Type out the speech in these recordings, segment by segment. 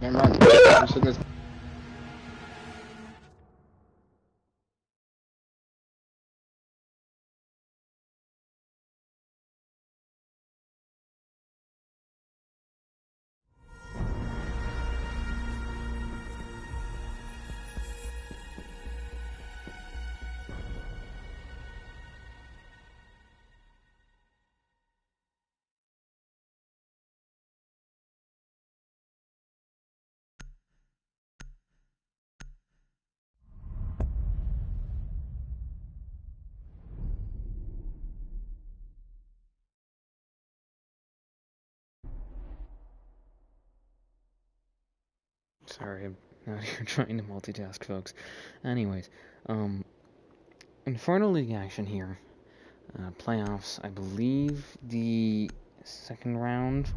Never mind. I'm sitting this. Sorry, I'm out here trying to multitask, folks. Anyways, Inferno League action here. Playoffs, I believe the second round.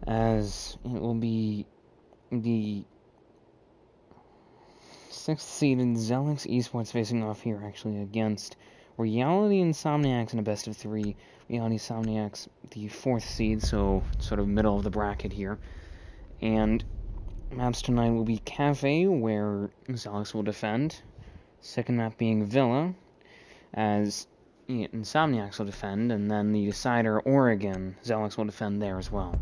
As it will be the 6th seeded Zelex Esports facing off here, actually, against Reality Insomniacs in a best of 3. Reality Insomniacs, the 4th seed, so sort of middle of the bracket here. And maps tonight will be Cafe, where Zelex will defend. Second map being Villa, as Insomniacs will defend. And then the decider, Oregon, Zelex will defend there as well.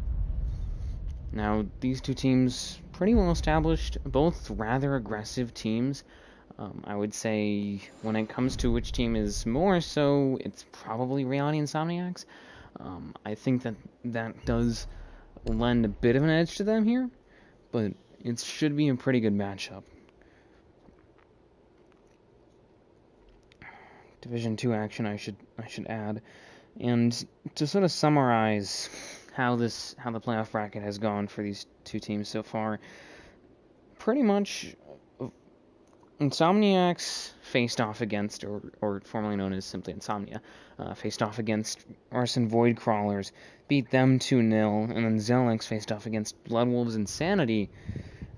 Now, these two teams, pretty well established, both rather aggressive teams. I would say when it comes to which team is more so, it's probably Reality Insomniacs. I think that does lend a bit of an edge to them here, but it should be a pretty good matchup. Division 2 action, I should add. And to sort of summarize how the playoff bracket has gone for these two teams so far, pretty much Insomniacs faced off against, or formerly known as simply Insomnia, faced off against Arson Void Crawlers, beat them 2-0, and then Zelex faced off against Bloodwolves Insanity,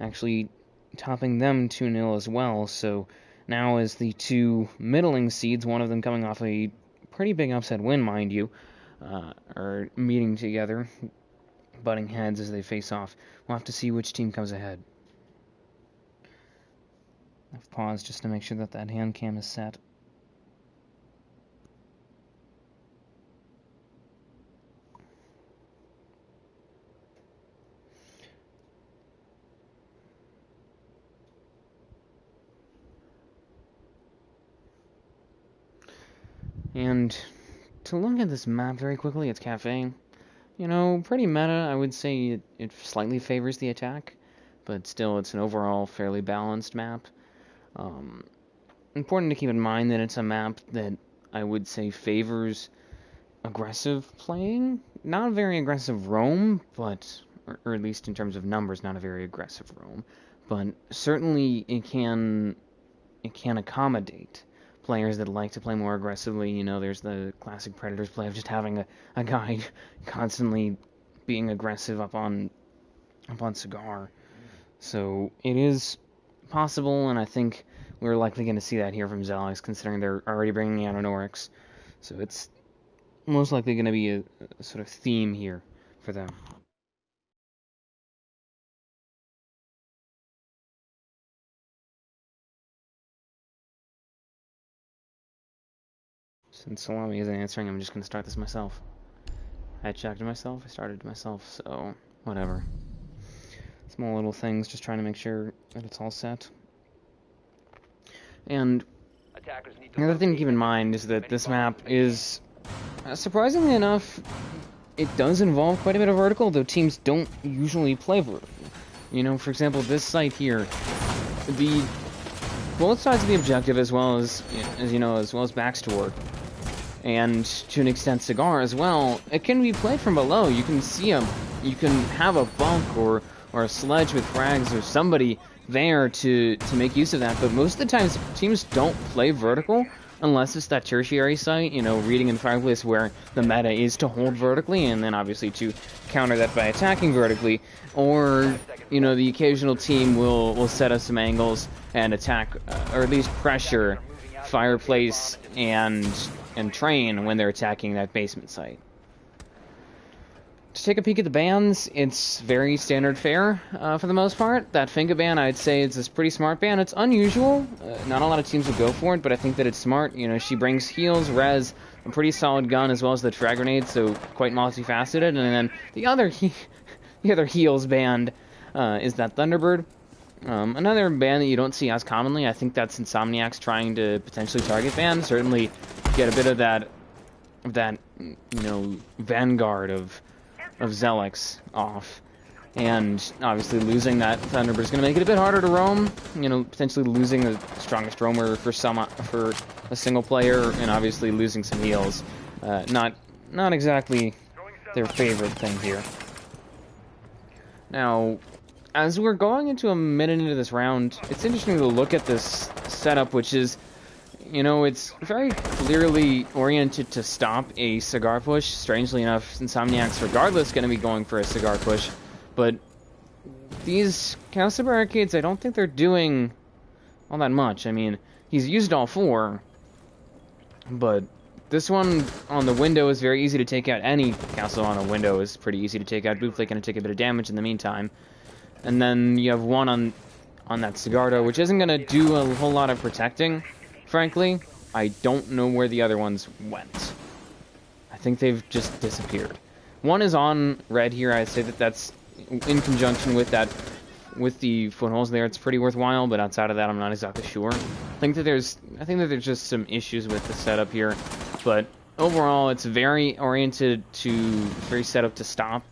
actually topping them 2-0 as well. So now as the two middling seeds, one of them coming off a pretty big upset win, mind you, are meeting together, butting heads as they face off. We'll have to see which team comes ahead. I've paused just to make sure that hand cam is set. And to look at this map very quickly, it's Cafe. You know, pretty meta. I would say it slightly favors the attack, but still it's an overall fairly balanced map. Important to keep in mind that it's a map that I would say favors aggressive playing. Not a very aggressive roam, but, or at least in terms of numbers, not a very aggressive roam. But certainly it can accommodate players that like to play more aggressively. You know, there's the classic Predators play of just having a guy constantly being aggressive up on Cigar. So it is possible, and I think we're likely going to see that here from Zelex, considering they're already bringing out an Oryx. So it's most likely going to be a sort of theme here for them. Since Salami isn't answering, I'm just going to start this myself. I checked myself, I started myself, so whatever. Small little things, just trying to make sure that it's all set. And the other thing to keep in mind is that this map is, surprisingly enough, it does involve quite a bit of vertical, though teams don't usually play vertical. You know, for example, this site here, both sides of the objective, as well as backs to work, and to an extent Cigar as well, it can be played from below. You can see you can have a bunk or a sledge with frags or somebody there to make use of that, but most of the times teams don't play vertical unless it's that tertiary site, you know, Reading in Fireplace, where the meta is to hold vertically and then obviously to counter that by attacking vertically, or, you know, the occasional team will set up some angles and attack, or at least pressure Fireplace and Train when they're attacking that basement site. to take a peek at the bans, it's very standard fare for the most part. That Finka ban, I'd say, is a pretty smart ban. It's unusual. Not a lot of teams would go for it, but I think that it's smart. You know, she brings heals, res, a pretty solid gun, as well as the frag grenade, so quite multifaceted. And then the other heals band is that Thunderbird. Another ban that you don't see as commonly. I think that's Insomniacs trying to potentially target ban. Certainly get a bit of that you know, vanguard of Zelex off, and obviously losing that Thunderbird is going to make it a bit harder to roam. You know, potentially losing the strongest roamer for a single player, and obviously losing some heals. Not exactly their favorite thing here. Now, as we're going into a minute into this round, it's interesting to look at this setup, which is, you know, it's very clearly oriented to stop a cigar push. Strangely enough, Insomniacs, regardless, going to be going for a cigar push. But these Castle Barricades, I don't think they're doing all that much. I mean, he's used all four, but this one on the window is very easy to take out. Any castle on a window is pretty easy to take out. Bootflake going to take a bit of damage in the meantime. And then you have one on that Cigardo, which isn't going to do a whole lot of protecting. Frankly, I don't know where the other ones went. I think they've just disappeared. One is on red here. I'd say that that's in conjunction with the footholds there. It's pretty worthwhile, but outside of that, I'm not exactly sure. I think that there's just some issues with the setup here, but overall, it's very set up to stop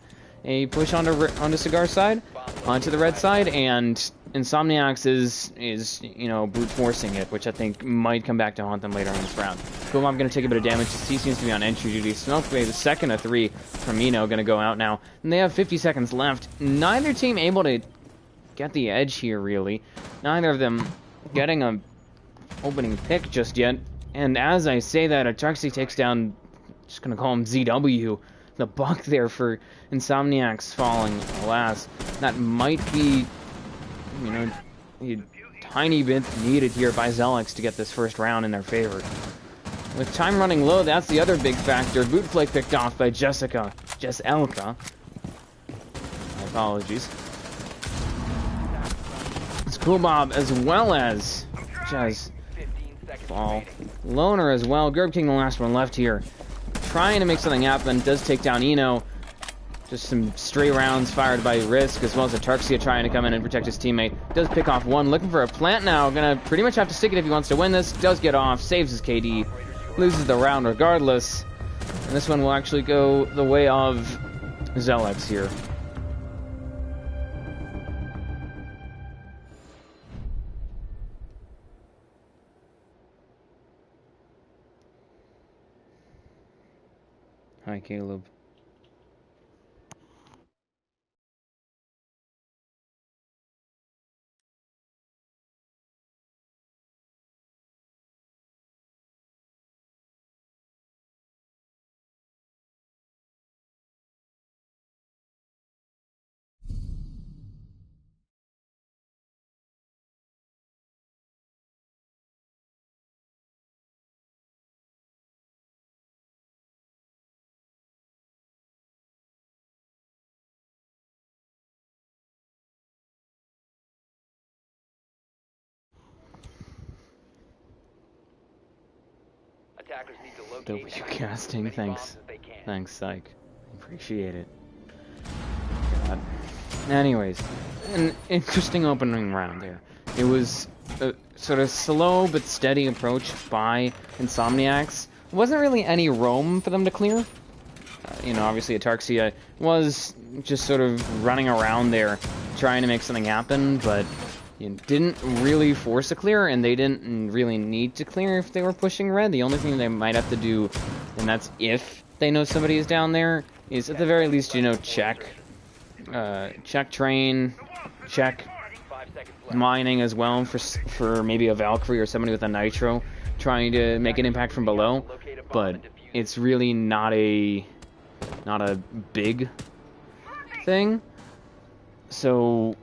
a push onto Cigar's side, onto the red side, and Insomniacs is you know, brute forcing it, which I think might come back to haunt them later in this round. Boom, I'm going to take a bit of damage. He seems to be on entry duty. Smoke Wave, the second of three from Mino, going to go out now. And they have 50 seconds left. Neither team able to get the edge here, really. Neither of them getting a opening pick just yet. And as I say that, Atarxi takes down, just going to call him ZW, the buck there for Insomniacs falling, alas. That might be, you know, a tiny bit needed here by Zelex to get this first round in their favor. With time running low, that's the other big factor. Bootflake picked off by Jeselka. My apologies. It's Cool Bob as well as Jez fall. Loner as well. Gerb King, the last one left here. Trying to make something happen. Does take down Eno. Just some stray rounds fired by Risk, as well as Atarxia trying to come in and protect his teammate. Does pick off one. Looking for a plant now. Gonna pretty much have to stick it if he wants to win this. Does get off. Saves his KD. Loses the round regardless. And this one will actually go the way of Zelex here. Hi, Caleb. W casting, thanks, Psych. Appreciate it. God. Anyways, an interesting opening round there. It was a sort of slow but steady approach by Insomniacs. There wasn't really any roam for them to clear. You know, obviously Atarxia was just sort of running around there trying to make something happen, but didn't really force a clear, and they didn't really need to clear if they were pushing red. The only thing they might have to do, and that's if they know somebody is down there, is at the very least, you know, check train, check mining as well for maybe a Valkyrie or somebody with a Nitro trying to make an impact from below. But it's really not a big thing. So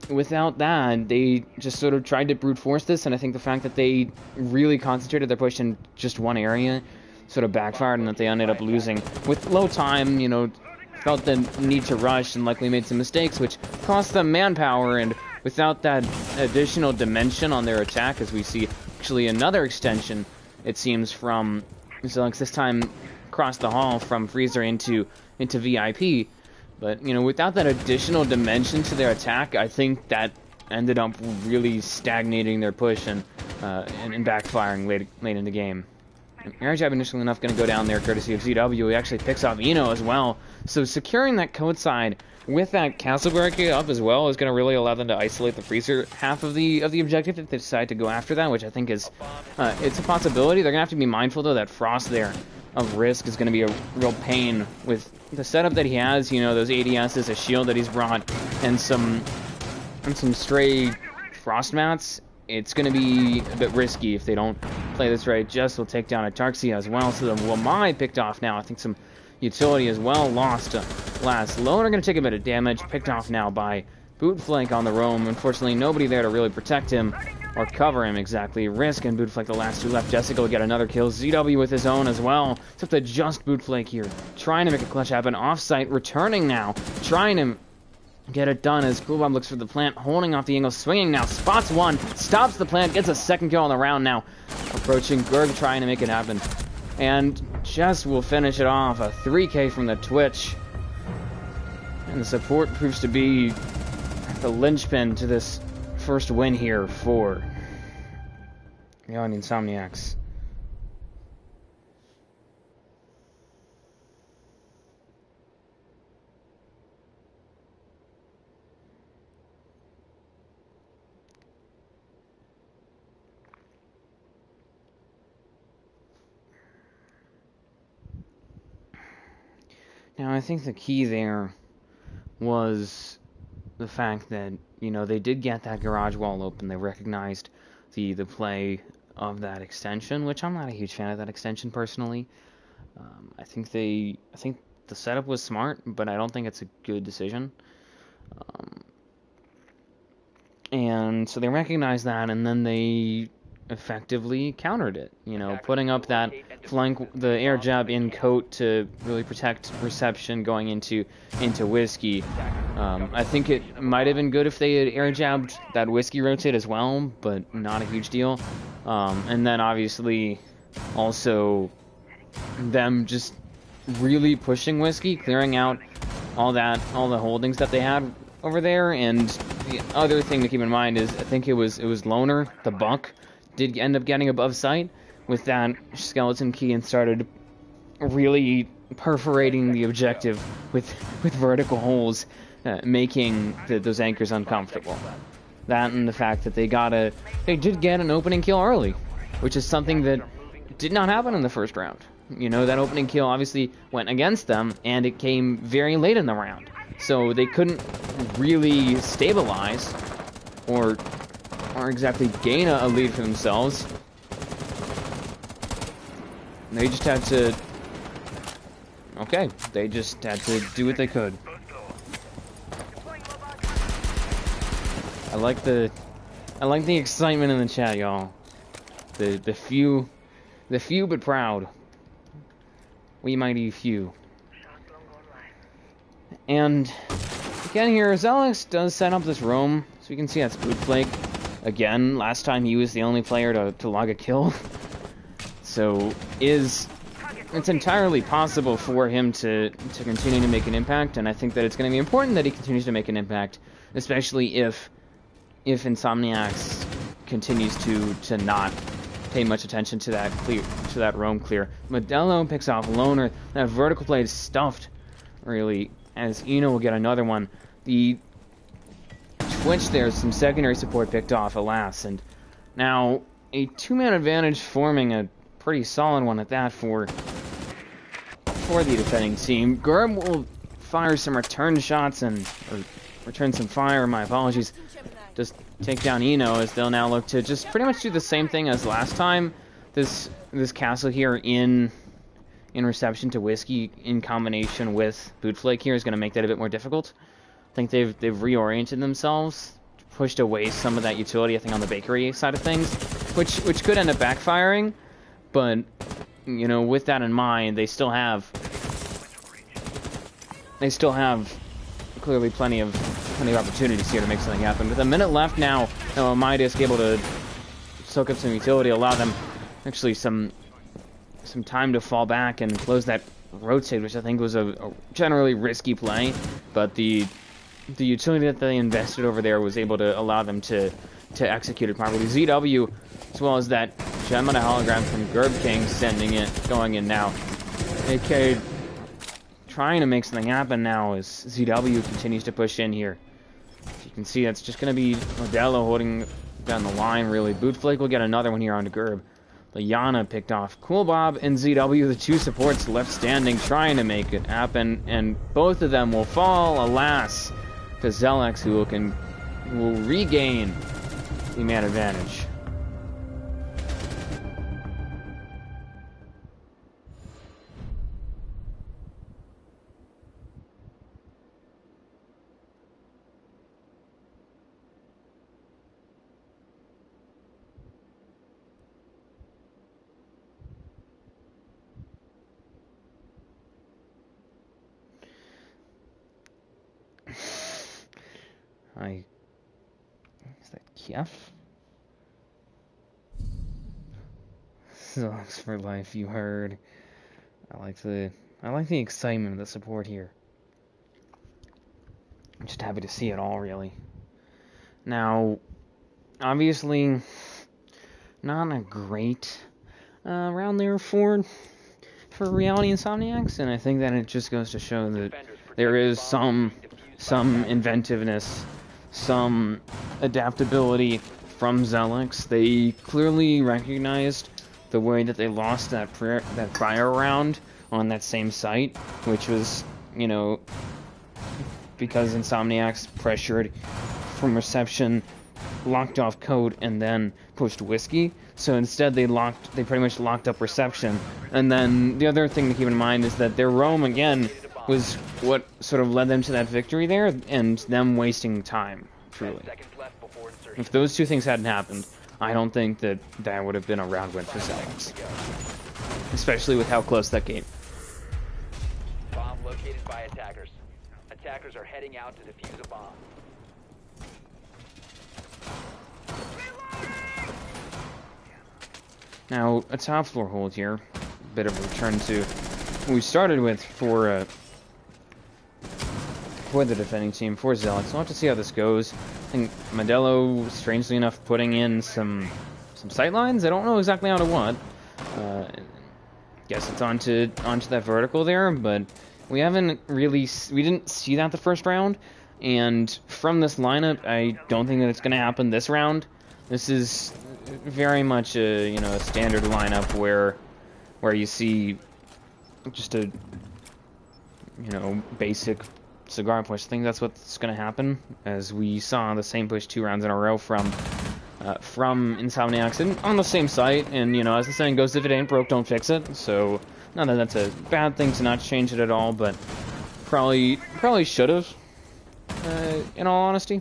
without that, they just sort of tried to brute force this, and I think the fact that they really concentrated their push in just one area sort of backfired, and that they ended up losing with low time, you know, felt the need to rush and likely made some mistakes, which cost them manpower. And without that additional dimension on their attack, as we see actually another extension, it seems, from Zelex, this time across the hall from Freezer into VIP. But, you know, without that additional dimension to their attack, I think that ended up really stagnating their push and backfiring late in the game. Air jab initially enough going to go down there courtesy of ZW. He actually picks off Eno as well. So securing that code side with that castle barricade up as well is going to really allow them to isolate the Freezer half of the objective if they decide to go after that, which I think is it's a possibility. They're going to have to be mindful, though, that Frost there of Risk is going to be a real pain with the setup that he has. You know, those ADSs, a shield that he's brought, and some stray Frost mats. It's going to be a bit risky if they don't play this right. Jess will take down a Tarxia as well. So the Wamai picked off now. I think some utility as well lost to last. Loner going to take a bit of damage. Picked off now by Bootflank on the roam. Unfortunately, nobody there to really protect him or cover him exactly. Risk and Bootflank, the last two left. Jessica will get another kill. ZW with his own as well. It's up to just Bootflank here. Trying to make a clutch happen. Offsite, returning now. Trying to get it done as Coolbomb looks for the plant, holding off the angle, swinging now, spots one, stops the plant, gets a second kill on the round now. Approaching Gerg, trying to make it happen. And Jess will finish it off, a 3K from the Twitch. And the support proves to be the linchpin to this first win here for Young Insomniacs. Now, I think the key there was the fact that, you know, they did get that garage wall open. They recognized the play of that extension, which I'm not a huge fan of that extension personally. I think the setup was smart, but I don't think it's a good decision. And so they recognized that, and then they effectively countered it, you know, putting up that flank, the air jab in coat to really protect reception going into Whiskey. I think it might have been good if they had air jabbed that Whiskey rotate as well, but not a huge deal. And then obviously also them just really pushing Whiskey, clearing out all the holdings that they had over there. And the other thing to keep in mind is I think it was Loner, the Buck, did end up getting above sight with that skeleton key and started really perforating the objective with vertical holes, making those anchors uncomfortable. That and the fact that they did get an opening kill early, which is something that did not happen in the first round. You know, that opening kill obviously went against them, and it came very late in the round. So they couldn't really stabilize or exactly gain a lead for themselves. They just had to... Okay, they just had to do what they could. I like the excitement in the chat, y'all. The few but proud. We mighty few. And again here, Zelex does set up this roam, so you can see that's Bootflake. Again, last time he was the only player to log a kill. So it's entirely possible for him to continue to make an impact, and I think that it's going to be important that he continues to make an impact, especially if Insomniacs continues to not pay much attention to that roam clear. Modelo picks off Loner. That vertical play is stuffed, really, as Eno will get another one. The Twitch there, some secondary support picked off, alas, and now a two-man advantage forming, a pretty solid one at that for the defending team. Gerb will fire some return shots or return some fire, my apologies, just take down Eno, as they'll now look to just pretty much do the same thing as last time. This castle here in reception to Whiskey in combination with Bootflake here is going to make that a bit more difficult. I think they've reoriented themselves, pushed away some of that utility, I think, on the bakery side of things, which could end up backfiring. But, you know, with that in mind, they still have they still have clearly plenty of opportunities here to make something happen. With a minute left now, Midas able to soak up some utility, allow them actually some time to fall back and close that rotate, which I think was a generally risky play, but the utility that they invested over there was able to allow them to execute it properly. ZW, as well as that Gemini hologram from Gerb King, going in now. AK trying to make something happen now as ZW continues to push in here. As you can see, that's just going to be Modelo holding down the line, really. Bootflake will get another one here onto Gerb. Liana picked off Cool Bob and ZW, the two supports left standing, trying to make it happen, and both of them will fall, alas, to Zelex, who will regain the man advantage. Is that Kiev? Zelex for life, you heard. I like the excitement of the support here. I'm just happy to see it all, really. Now, obviously, not a great round there for Reality Insomniacs, and I think that it just goes to show that there is some inventiveness, some adaptability from Zelex. They clearly recognized the way that they lost that prior round on that same site, which was, because Insomniacs pressured from reception, locked off code, and then pushed whiskey. So instead they pretty much locked up reception. And then the other thing to keep in mind is that their roam again was what sort of led them to that victory there, and them wasting time, truly. If those two things hadn't happened, I don't think that would have been a round win for Zelex. Especially with how close that game. Bomb located by attackers. Attackers are heading out to defuse a bomb. Now, a top floor hold here. Bit of a return to what we started with for the defending team, for Zelex. We'll have to see how this goes. I think Modelo, strangely enough, putting in some sight lines. I don't know exactly onto what. Guess it's onto that vertical there, but we didn't see that the first round. And from this lineup, I don't think that it's going to happen this round. This is very much a standard lineup where you see just a basic cigar push. I think that's what's going to happen, as we saw the same push 2 rounds in a row from Insomniacs and on the same site. And as the saying goes, if it ain't broke, don't fix it. So not that that's a bad thing to not change it at all, but probably should have. In all honesty,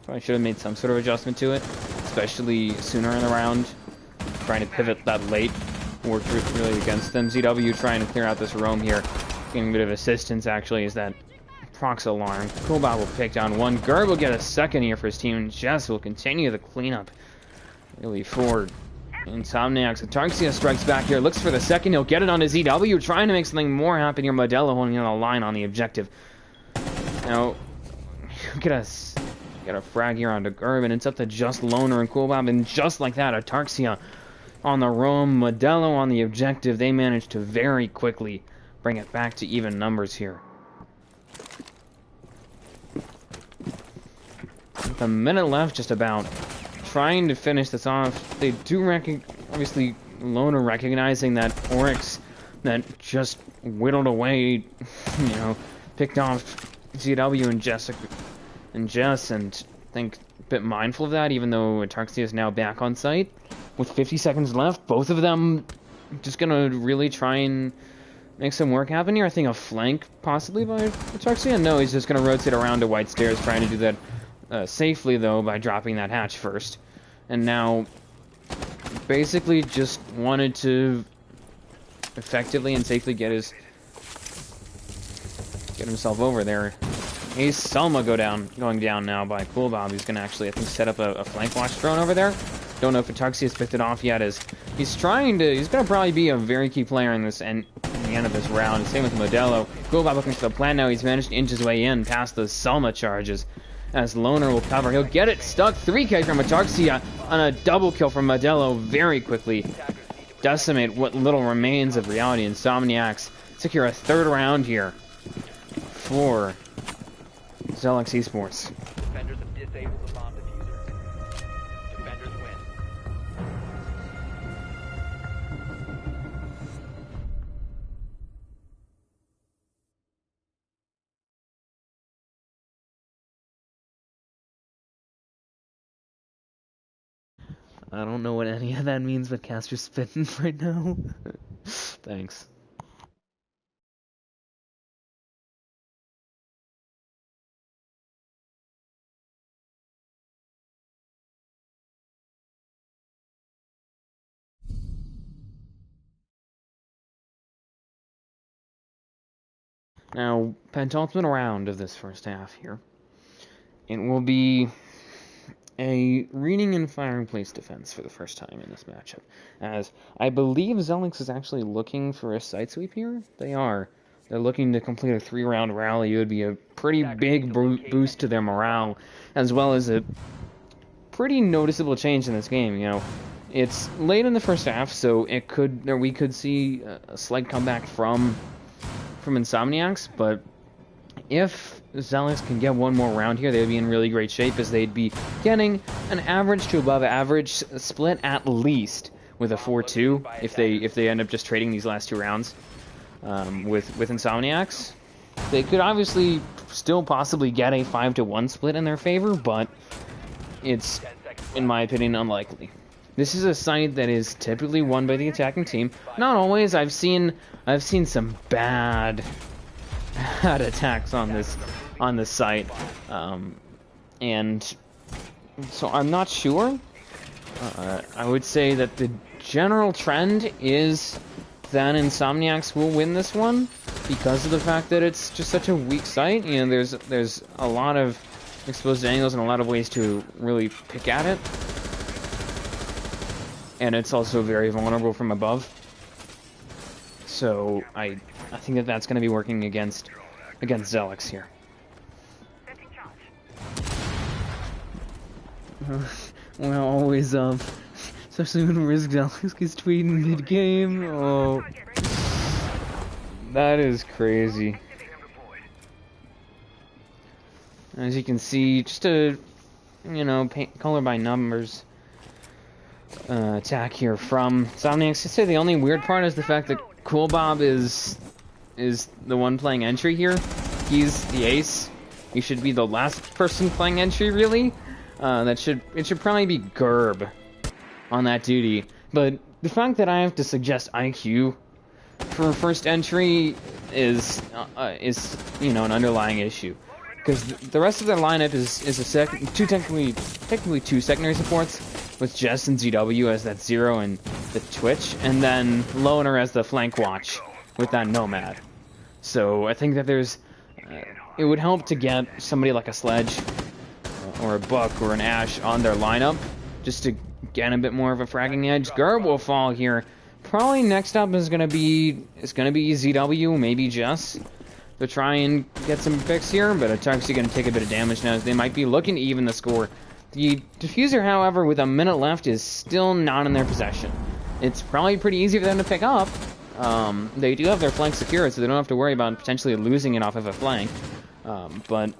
probably should have made some sort of adjustment to it, especially sooner in the round. Trying to pivot that late worked really against them. ZW trying to clear out this roam here, getting a bit of assistance actually, is that prox alarm. Coolbot will pick down one. Gerb will get a second here for his team, and Jess will continue the cleanup really for Insomniacs. Atarxia strikes back here, looks for the second. He'll get it on his ZW, trying to make something more happen here. Modelo holding on the line on the objective. Now, get a frag here onto Gerb, and it's up to just Loner and Coolbob, and just like that, Atarxia on the roam, Modelo on the objective. They managed to very quickly bring it back to even numbers here. With a minute left, just about, trying to finish this off. They do obviously Loner recognizing that Oryx that just whittled away, picked off ZW and Jess, and I think a bit mindful of that, even though Atarxia is now back on site. With 50 seconds left, both of them just gonna really try and make some work happen here. I think a flank possibly by Atarxia. No, he's just gonna rotate around to White Stairs, trying to do that safely though by dropping that hatch first. And now basically just wanted to effectively and safely get his get himself over there. Ace Selma going down now by Coolbob. He's gonna actually, I think, set up a flank watch drone over there. Don't know if Atuxi has picked it off yet, as he's gonna probably be a very key player in this and in the end of this round. Same with Modelo. Coolbob looking for the plan now. He's managed to inch his way in past those Selma charges. As Loner will cover, he'll get it stuck. 3K from Atuxi on a double kill from Modelo very quickly. Decimate what little remains of Reality. Insomniacs secure a third round here for Zelex Esports. Defenders have disabled the bomb diffuser. Defenders win. I don't know what any of that means, but Caster's spitting right now. Thanks. Now, penultimate round of this first half here. It will be a reading and firing place defense for the first time in this matchup, as I believe Zelex is actually looking for a side sweep here. They are. They're looking to complete a 3-round rally. It would be a pretty big boost to their morale, as well as a pretty noticeable change in this game. You know, it's late in the first half, so we could see a slight comeback from Insomniacs, but if Zelex can get one more round here, they would be in really great shape, as they'd be getting an average to above average split at least with a 4-2 if they end up just trading these last 2 rounds with Insomniacs. They could obviously still possibly get a 5-1 split in their favor, but it's, in my opinion, unlikely. This is a site that is typically won by the attacking team. Not always. I've seen some bad attacks on this site, and so I'm not sure. I would say that the general trend is that Insomniacs will win this one because of the fact that it's just such a weak site. You know, there's a lot of exposed angles and a lot of ways to really pick at it, and it's also very vulnerable from above. So I think that that's going to be working against Zelex here. Well, always especially when Risk Zelex gets tweeting mid-game. Oh, that is crazy. As you can see, just a color by numbers attack here from Insomniacs. I'd say the only weird part is the fact that Coolbob is the one playing entry here. He's the ace. He should be the last person playing entry, really. It should probably be Gerb on that duty. But the fact that I have to suggest IQ for first entry is an underlying issue, because the rest of their lineup is technically two secondary supports, with Jess and ZW as that 0 and the Twitch, and then Loner as the flank watch with that Nomad. So I think that it would help to get somebody like a Sledge or a Buck or an Ash on their lineup, just to get a bit more of a fragging edge. Gerb will fall here. Probably next up is gonna be ZW, maybe Jess, to try and get some picks here, but Atuxi gonna take a bit of damage now, as they might be looking to even the score. The diffuser, however, with a minute left, is still not in their possession. It's probably pretty easy for them to pick up. They do have their flank secured, so they don't have to worry about potentially losing it off of a flank. But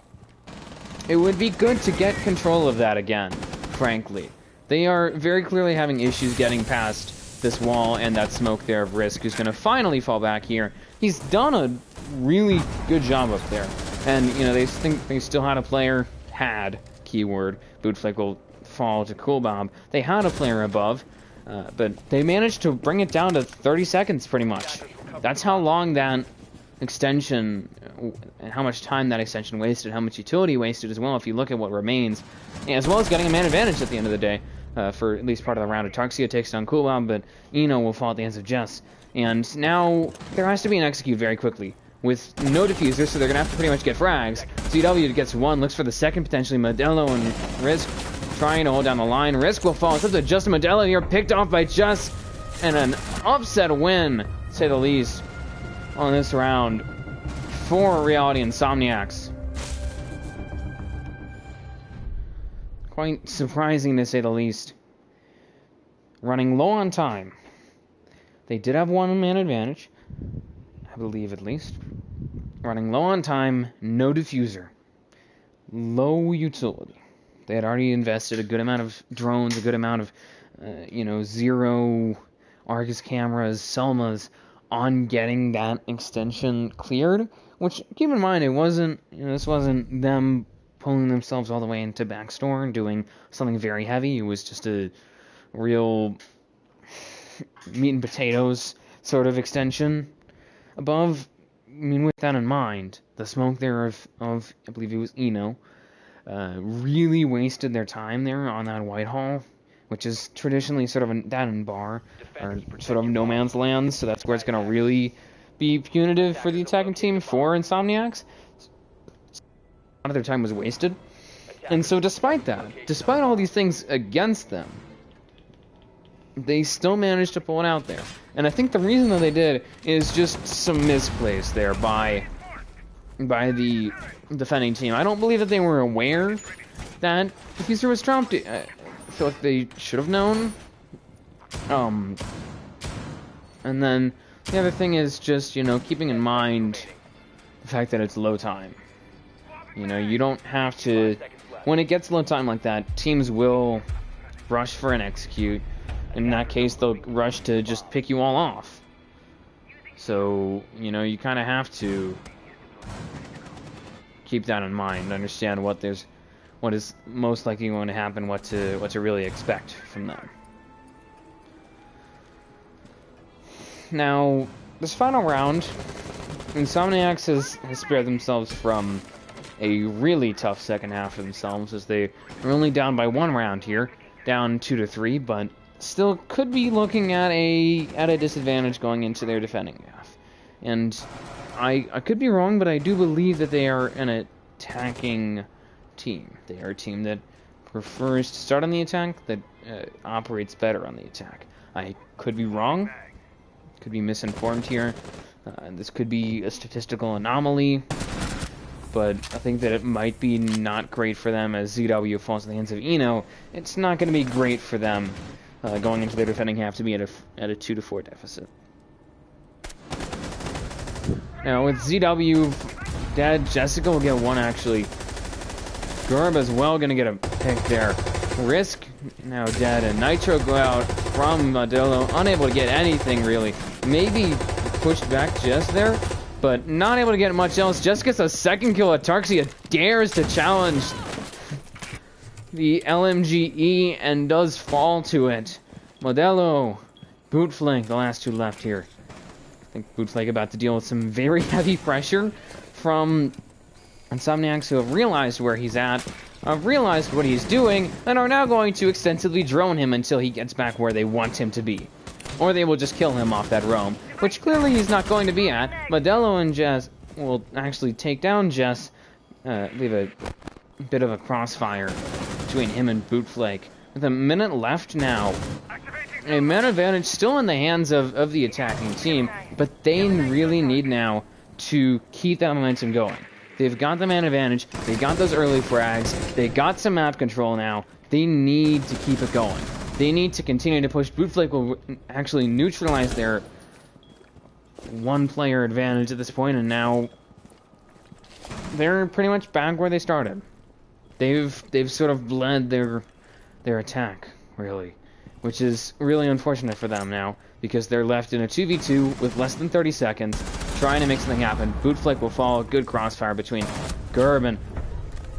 it would be good to get control of that again, frankly. They are very clearly having issues getting past this wall and that smoke there of Risk, who's going to finally fall back here. He's done a really good job up there. And, they think they still had a player, keyword, Bootflick will fall to Coolbob. They had a player above, but they managed to bring it down to 30 seconds pretty much. That's how long that extension, and how much time that extension wasted, how much utility wasted as well, if you look at what remains, as well as getting a man advantage at the end of the day, for at least part of the round. Atuxia takes down Coolbob, but Eno will fall at the hands of Jess. And now there has to be an execute very quickly. with no diffuser, so they're going to have to pretty much get frags. ZW gets one, looks for the second, potentially. Modelo and Risk trying to hold down the line. Risk will fall. It's up to Justin Modelo here, picked off by Just, and an upset win, to say the least, on this round for Reality Insomniacs. Quite surprising, to say the least. Running low on time. They did have one-man advantage, I believe at least. Running low on time, no diffuser. Low utility. They had already invested a good amount of drones, a good amount of, Zero Argus cameras, Selmas, on getting that extension cleared. Which, keep in mind, it wasn't, this wasn't them pulling themselves all the way into backstore and doing something very heavy. It was just a real meat and potatoes sort of extension above. I mean, with that in mind, the smoke there of I believe it was Eno, really wasted their time there on that Whitehall, which is traditionally sort of that in bar, or sort of no man's land, so that's where it's going to really be punitive for the attacking team for Insomniacs. A lot of their time was wasted. And so despite that, despite all these things against them, they still managed to pull it out there. And I think the reason that they did is just some misplays there by the defending team. I don't believe that they were aware that diffuser was dropped. I feel like they should have known. And then the other thing is just, keeping in mind the fact that it's low time. You don't have to... When it gets low time like that, teams will rush for an execute. In that case, they'll rush to just pick you all off. So, you kind of have to keep that in mind. Understand what is most likely going to happen, what to really expect from them. Now, this final round, Insomniacs has spared themselves from a really tough second half for themselves, as they are only down by one round here, down 2-3, but still could be looking at a disadvantage going into their defending half. And I could be wrong, but I do believe that they are an attacking team. They are a team that prefers to start on the attack, that operates better on the attack. I could be wrong, could be misinformed here. This could be a statistical anomaly, but I think that it might be not great for them as ZW falls in the hands of Eno. It's not going to be great for them going into their defending half to be at a 2-4 deficit. Now with ZW dead, Jessica will get one actually. Gerb as well going to get a pick there. Risk now dead, and Nitro go out from Modelo, unable to get anything really. Maybe pushed back just there, but not able to get much else. Just gets a second kill. Atarxia dares to challenge the LMGE and does fall to it. Modelo, Bootflank, the last two left here. I think Bootflank about to deal with some very heavy pressure from Insomniacs, who have realized where he's at, have realized what he's doing, and are now going to extensively drone him until he gets back where they want him to be. Or they will just kill him off that roam, which clearly he's not going to be at. Modelo and Jess will actually take down Jess, leave a bit of a crossfire between him and Bootflake. With a minute left now, a man advantage still in the hands of the attacking team, but they really need now to keep that momentum going. They've got the man advantage, they got those early frags, they got some map control now. They need to keep it going. They need to continue to push. Bootflake will actually neutralize their one-player advantage at this point, and now they're pretty much back where they started. They've sort of bled their attack, really, which is really unfortunate for them now, because they're left in a 2v2 with less than 30 seconds, trying to make something happen. Bootflake will fall. Good crossfire between Gerb and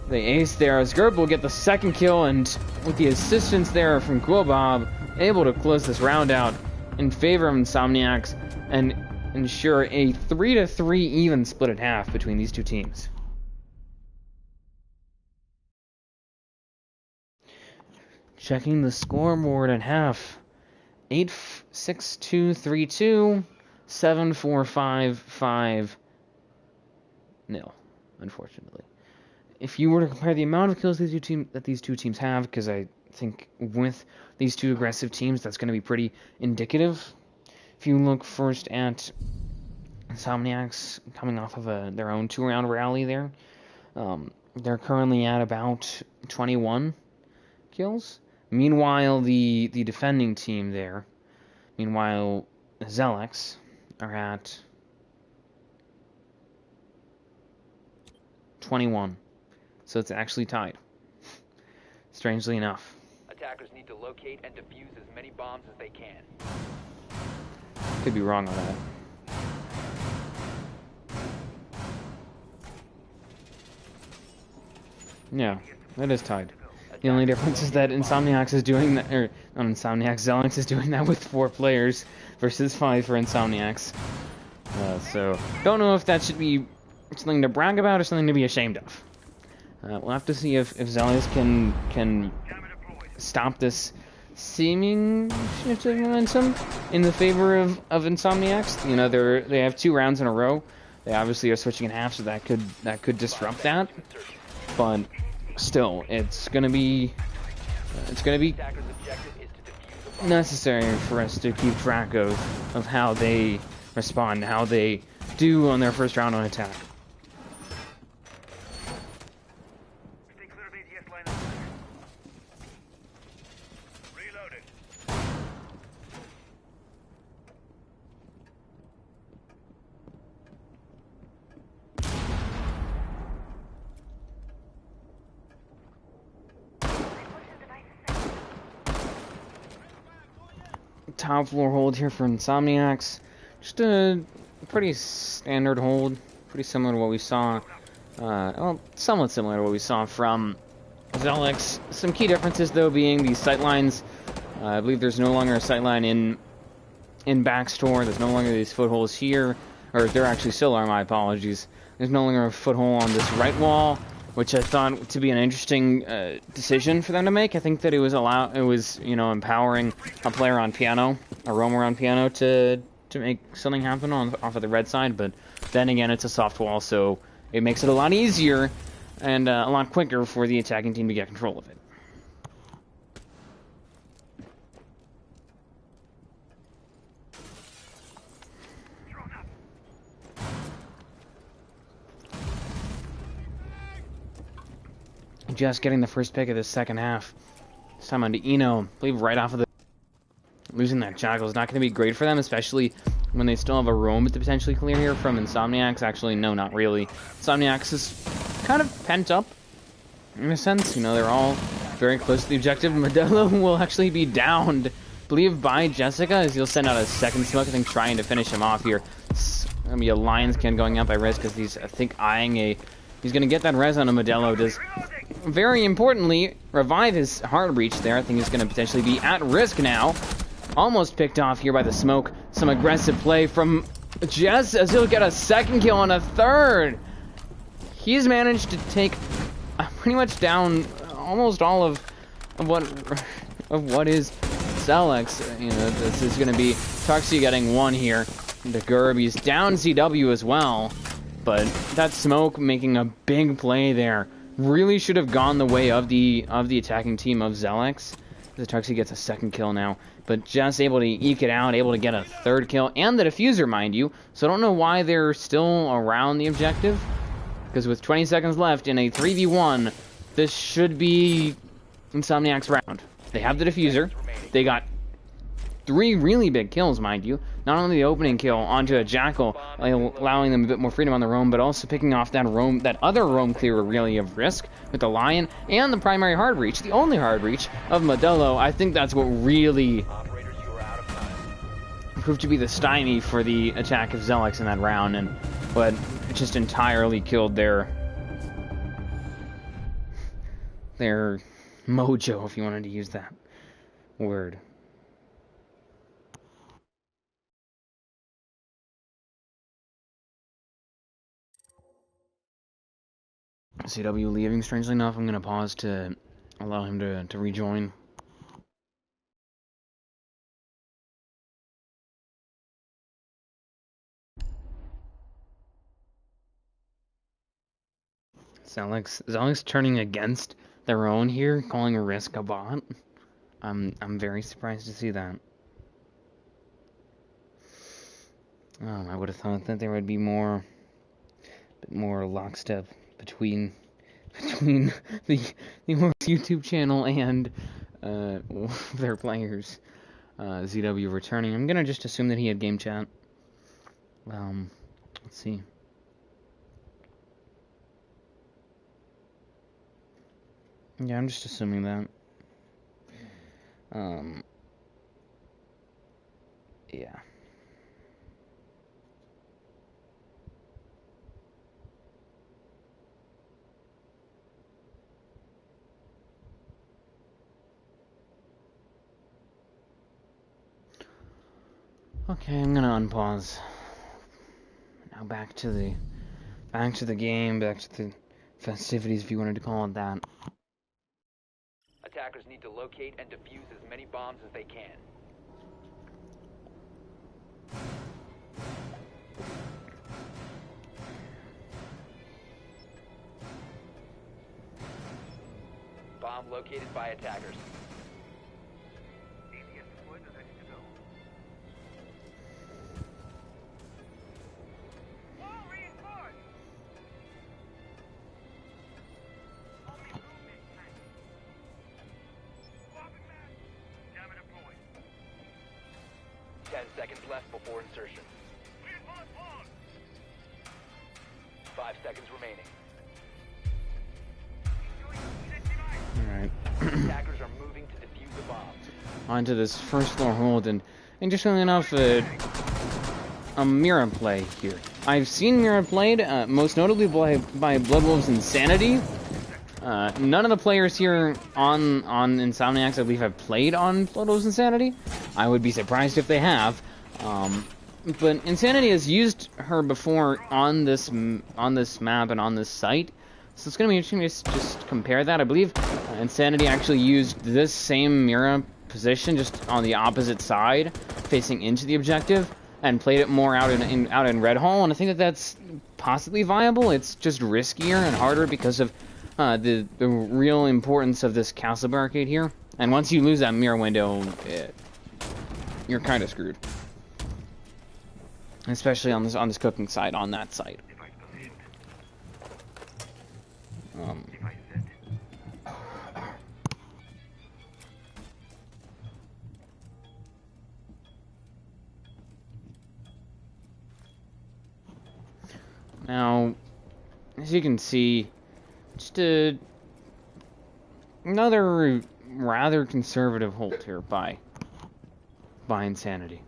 the ace there, as Gerb will get the second kill, and with the assistance there from Quobob, able to close this round out in favor of Insomniacs and ensure a 3-3 even split at half between these two teams. Checking the scoreboard at half. 8-6-2-3-2, 7-4-5-5, nil, unfortunately. If you were to compare the amount of kills that these two teams have, because I think with these two aggressive teams, that's going to be pretty indicative. If you look first at Insomniacs coming off of their own 2-round rally there, they're currently at about 21 kills. Meanwhile, the defending team there, Zelex, are at 21. So it's actually tied. Strangely enough. Attackers need to locate and defuse as many bombs as they can. Could be wrong on that. Yeah, it is tied. The only difference is that Insomniacs is doing that, or not Insomniacs, Zelex is doing that with 4 players versus 5 for Insomniacs. So, don't know if that should be something to brag about or something to be ashamed of. We'll have to see if Zelex can stop this seeming shift of momentum in the favor of Insomniacs. You know, they have 2 rounds in a row. They obviously are switching in half, so that could disrupt that. But still, it's gonna be necessary for us to keep track of how they respond, how they do on their first round on attack. Top floor hold here for Insomniacs. Just a pretty standard hold, pretty similar to what we saw, well, somewhat similar to what we saw from Zelex. Some key differences, though, being the sightlines. I believe there's no longer a sightline in backstore. There's no longer these footholds here, or there actually still are. My apologies. There's no longer a foothold on this right wall, which I thought to be an interesting decision for them to make. I think that it was empowering a player on piano, a roamer on piano, to make something happen off of the red side. But then again, it's a soft wall, so it makes it a lot easier and a lot quicker for the attacking team to get control of it. Just getting the first pick of the second half. This time on to Eno. I believe right off of the... Losing that jackal is not going to be great for them, especially when they still have a roam to potentially clear here from Insomniacs. Actually, no, not really. Insomniacs is kind of pent up, in a sense. You know, they're all very close to the objective. Modelo will actually be downed, I believe, by Jessica, as he'll send out a second smoke, I think, trying to finish him off here. It's going to be a Lion's Can going out by Riz, because he's, I think, eyeing a... He's going to get that res on a Modelo. Does, very importantly, revive his hard breach there. I think he's going to potentially be at risk now. Almost picked off here by the smoke. Some aggressive play from Jess, as he'll get a second kill and a third. He's managed to take pretty much down almost all of what is Zelex. You know, this is going to be Tuxie getting 1 here. The Gerby's down CW as well. But that smoke making a big play there really should have gone the way of the attacking team of Zelex. The Tuxie gets a second kill now, but just able to eke it out, able to get a third kill, and the diffuser, mind you. So I don't know why they're still around the objective, because with 20 seconds left in a 3v1, this should be Insomniac's round. They have the diffuser. They got 3 really big kills, mind you. Not only the opening kill onto a jackal, allowing them a bit more freedom on the roam, but also picking off that other roam clearer really of risk with the lion and the primary hard breach, the only hard breach of Modelo. I think that's what really proved to be the stymie for the attack of Zelex in that round, but it just entirely killed their mojo, if you wanted to use that word. CW leaving, strangely enough. I'm going to pause to allow him to rejoin. Zelex turning against their own here, calling Risk a bot. I'm very surprised to see that. I would have thought that there would be more, bit more lockstep between the YouTube channel and their players. ZW returning. I'm gonna just assume that he had game chat. Let's see. Yeah, I'm just assuming that. Yeah. Okay, I'm gonna unpause. Now back to the game, back to the festivities, if you wanted to call it that. Attackers need to locate and defuse as many bombs as they can. Bomb located by attackers. Seconds left before insertion. 5 seconds remaining. Alright. Attackers are moving to defuse the bomb. Onto this first floor hold, and interestingly enough, a Mira play here. I've seen Mira played, most notably by Bloodwolves Insanity. None of the players here on Insomniacs, I believe, have played on Bloodwolves Insanity. I would be surprised if they have. But Insanity has used her before on this map and on this site, so it's going to be interesting to just compare that. I believe Insanity actually used this same Mira position just on the opposite side, facing into the objective, and played it more out in Red Hall, and I think that that's possibly viable. It's just riskier and harder because of the real importance of this castle barricade here. And once you lose that mirror window, you're kind of screwed. Especially on this cooking side, on that site. Now, as you can see, just another rather conservative hold here by Insanity.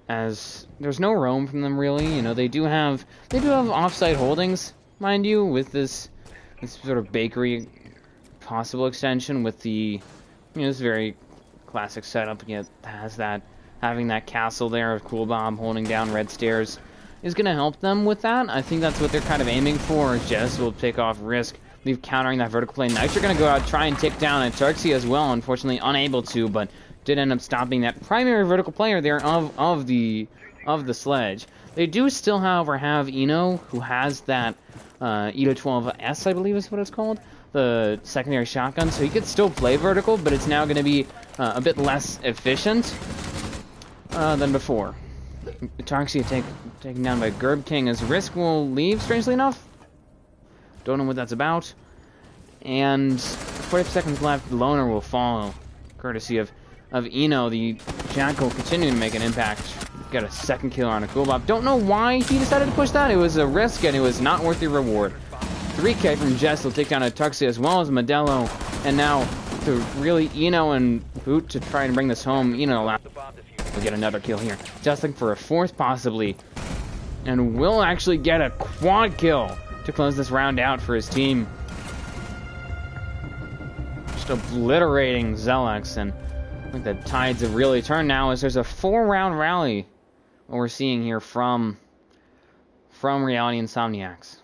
As there's no roam from them really, you know, they do have offsite holdings, mind you, with this sort of bakery possible extension with the, you know, this very classic setup. Yet has that, having that castle there of Cool Bomb holding down red stairs is going to help them with that. I think that's what they're kind of aiming for. Jess will take off Risk, leave countering that vertical play. Knights are going to go out, try and take down Atarxia as well, unfortunately unable to, but did end up stopping that primary vertical player there of the sledge. They do still, however, have Eno, who has that Edo 12S, I believe is what it's called, the secondary shotgun, so he could still play vertical, but it's now going to be a bit less efficient than before. Atarxia taken down by Gerb King as Risk will leave, strangely enough. Don't know what that's about. And 45 seconds left, Loner will follow, courtesy of Eno. The Jackal continuing to make an impact. Got a second kill on a Cool Bomb. Don't know why he decided to push that. It was a risk and it was not worth the reward. 3K from Jess will take down Atarxia as well as Modelo. And now to really Eno and Boot to try and bring this home. Eno will get another kill here. Just looking for a fourth possibly. And will actually get a quad kill to close this round out for his team. Just obliterating Zelex, and I think the tides have really turned now as there's a 4-round rally what we're seeing here from Reality Insomniacs.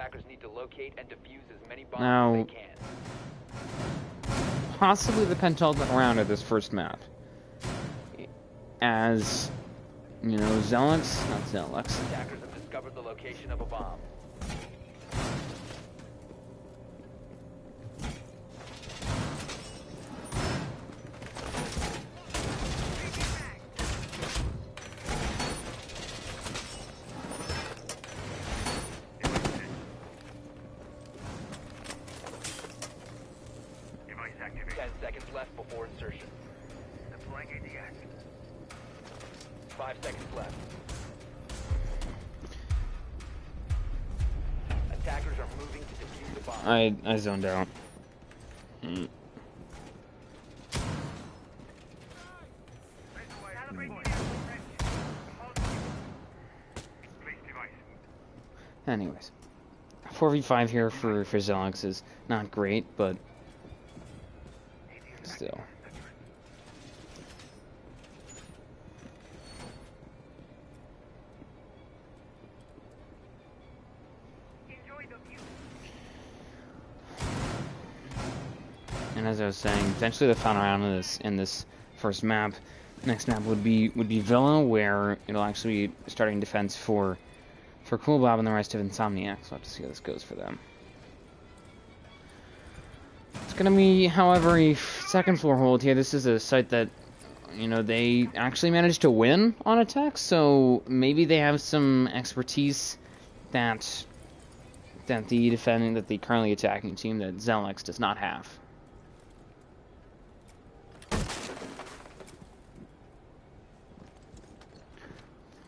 attackers need to locate and defuse as many bombs Now, as they can. possibly the penultimate round of this first map. As, you know, Zelex, not Zelex. Attackers have discovered the location of a bomb. Device activated. 10 seconds left before insertion. Deploying ADS. 5 seconds left. Attackers are moving to defuse the bomb. I zoned out. Anyways, 4v5 here for Zelex is not great, but still. And as I was saying, potentially the final round of this in this first map, next map would be Villa, where it'll actually be starting defense for Cool Bob and the rest of Insomniacs. So we'll have to see how this goes for them. It's gonna be, however, a second floor hold here. This is a site that, you know, they actually managed to win on attack, so maybe they have some expertise that the currently attacking team, that Zelex, does not have.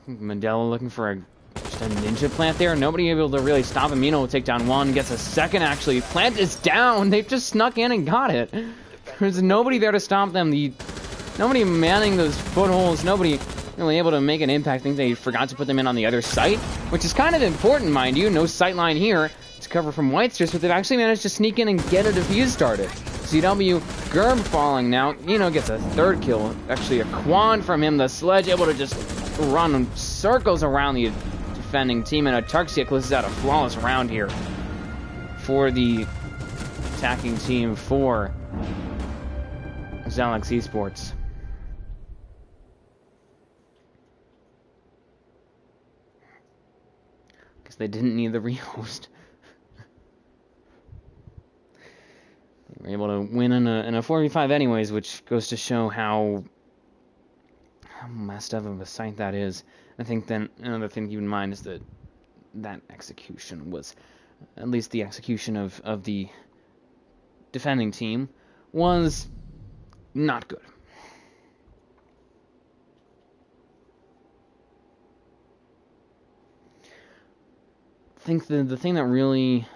Mandela looking for just a ninja plant there. Nobody able to really stop him. Mino will take down one, gets a second actually. Plant is down. They've just snuck in and got it. There's nobody there to stop them. Nobody manning those footholds. Nobody really able to make an impact. I think they forgot to put them in on the other site, which is kind of important, mind you. No sight line here to cover from Whitestairs, but they've actually managed to sneak in and get a defuse started. CW, Gerb falling now. Mino gets a third kill. Actually, a Quan from him. The Sledge able to just run circles around the defending team, and a Tarxia closes out a flawless round here for the attacking team for Zelex Esports. Because they didn't need the rehost. They were able to win in a 4v5 anyways, which goes to show how messed up of a site that is. I think then another thing to keep in mind is that execution was, at least the execution of the defending team, was not good. I think the thing that really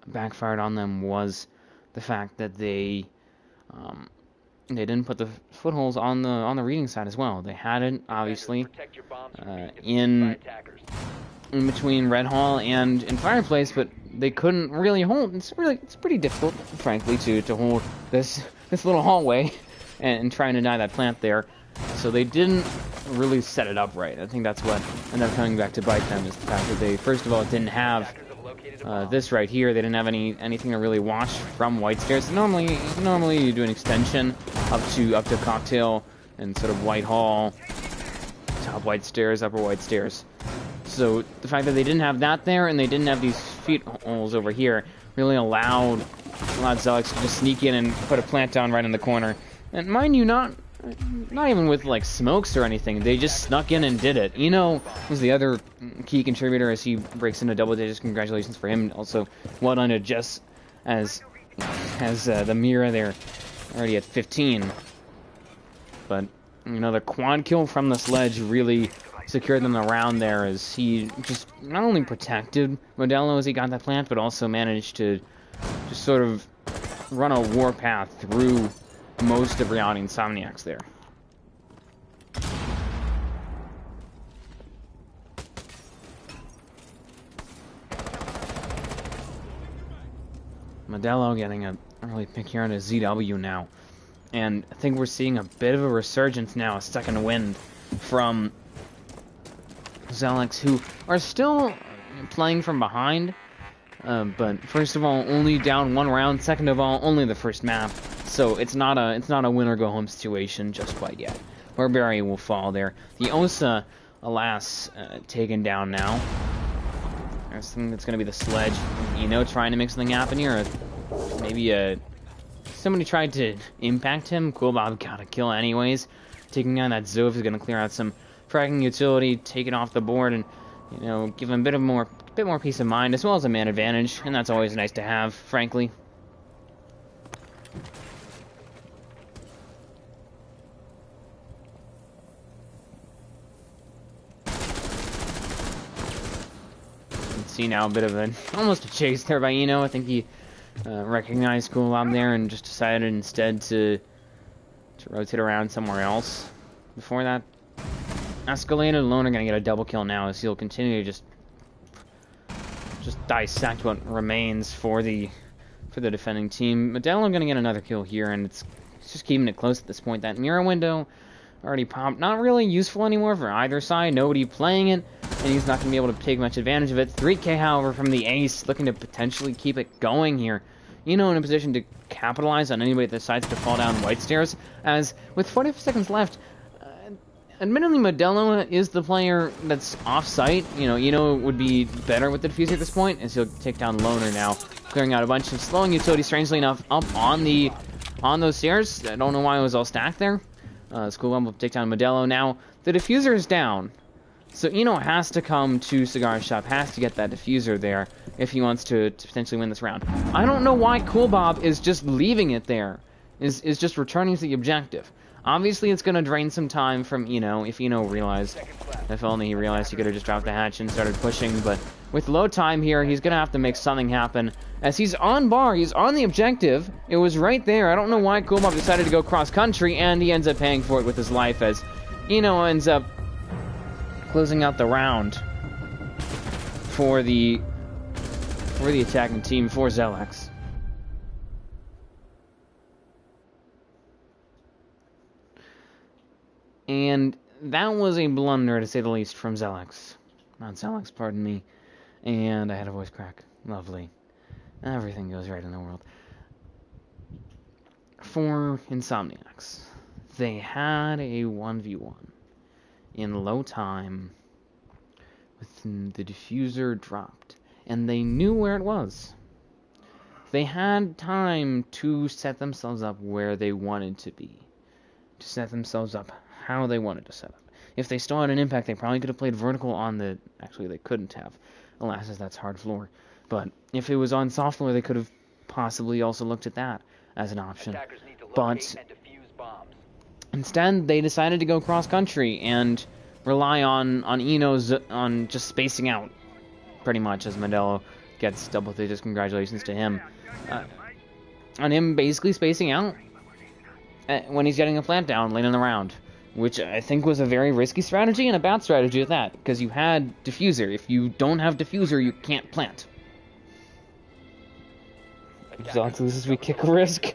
backfired on them was the fact that they didn't put the footholds on the reading side as well. They had it obviously in between Red Hall and in Fireplace, but they couldn't really hold. It's pretty difficult, frankly, to hold this little hallway and try and deny that plant there. So they didn't really set it up right. I think that's what ended up coming back to bite them, is the fact that they, first of all, didn't have this right here. They didn't have anything to really watch from Whitestairs. Normally you do an extension up to Cocktail and sort of White Hall, top Whitestairs, upper Whitestairs. So the fact that they didn't have that there and they didn't have these feet holes over here really allowed Zelex to just sneak in and put a plant down right in the corner. And mind you, not even with like smokes or anything. They just snuck in and did it. Eno was the other key contributor as he breaks into double digits. Congratulations for him. Also, well done to Jess as the Mira there, already at 15. But you know, the quad kill from the Sledge really secured them around there, as he just not only protected Modelo as he got that plant, but also managed to just sort of run a warpath through most of reality Insomniacs there. Modelo getting a early pick here on a ZW now. And I think we're seeing a bit of a resurgence now, a second wind from Zelex, who are still playing from behind. But first of all, only down 1 round. Second of all, only the first map. So it's not a win or go home situation just quite yet. Barberry will fall there. The Osa, alas, taken down now. I think that's going to be the Sledge. Trying to make something happen here. Maybe somebody tried to impact him. Cool Bob got a kill anyways. Taking on that Zove is going to clear out some fracking utility, take it off the board, and give him a bit more peace of mind, as well as a man advantage, and that's always nice to have, frankly. See now a bit of almost a chase there by I think he recognized Cool Bob there and just decided instead to rotate around somewhere else. Before that escalated, Lone are gonna get a double kill now as he'll continue to just dissect what remains for the defending team. Modelo gonna get another kill here, and it's just keeping it close at this point. That mirror window already popped. Not really useful anymore for either side. Nobody playing it, and he's not going to be able to take much advantage of it. 3K, however, from the Ace, looking to potentially keep it going here. In a position to capitalize on anybody that decides to fall down White Stairs, as with 45 seconds left, admittedly, Modelo is the player that's off-site. Would be better with the diffuser at this point, as he'll take down Loner now, clearing out a bunch of slowing utility, strangely enough, up on those stairs. I don't know why it was all stacked there. School One will take down Modelo. Now, the diffuser is down, so has to come to Cigar Shop, has to get that diffuser there if he wants to potentially win this round. I don't know why Cool Bob is just leaving it there, is just returning to the objective. Obviously, it's going to drain some time from if realized. If only he realized he could have just dropped the hatch and started pushing, but with low time here, he's going to have to make something happen. As he's on bar, he's on the objective. It was right there. I don't know why Cool Bob decided to go cross-country, and he ends up paying for it with his life as ends up closing out the round for the attacking team for Zelex. And that was a blunder, to say the least, from Zelex. Not Zelex, pardon me. And I had a voice crack. Lovely. Everything goes right in the world. For Insomniacs, they had a 1v1 in low time with the diffuser dropped, and they knew where it was. They had time to set themselves up where they wanted to be, to set themselves up how they wanted to set up. If they still had an impact, they probably could have played vertical on the... Actually, they couldn't have. Alas, as that's hard floor. But if it was on soft floor, they could have possibly also looked at that as an option. But instead, they decided to go cross-country and rely on Eno's on just spacing out, pretty much, as Modelo gets double digits. Congratulations to him. On him basically spacing out when he's getting a plant down late in the round, which I think was a very risky strategy and a bad strategy at that, because you had diffuser. If you don't have diffuser, you can't plant. Zelex loses, we kick a risk.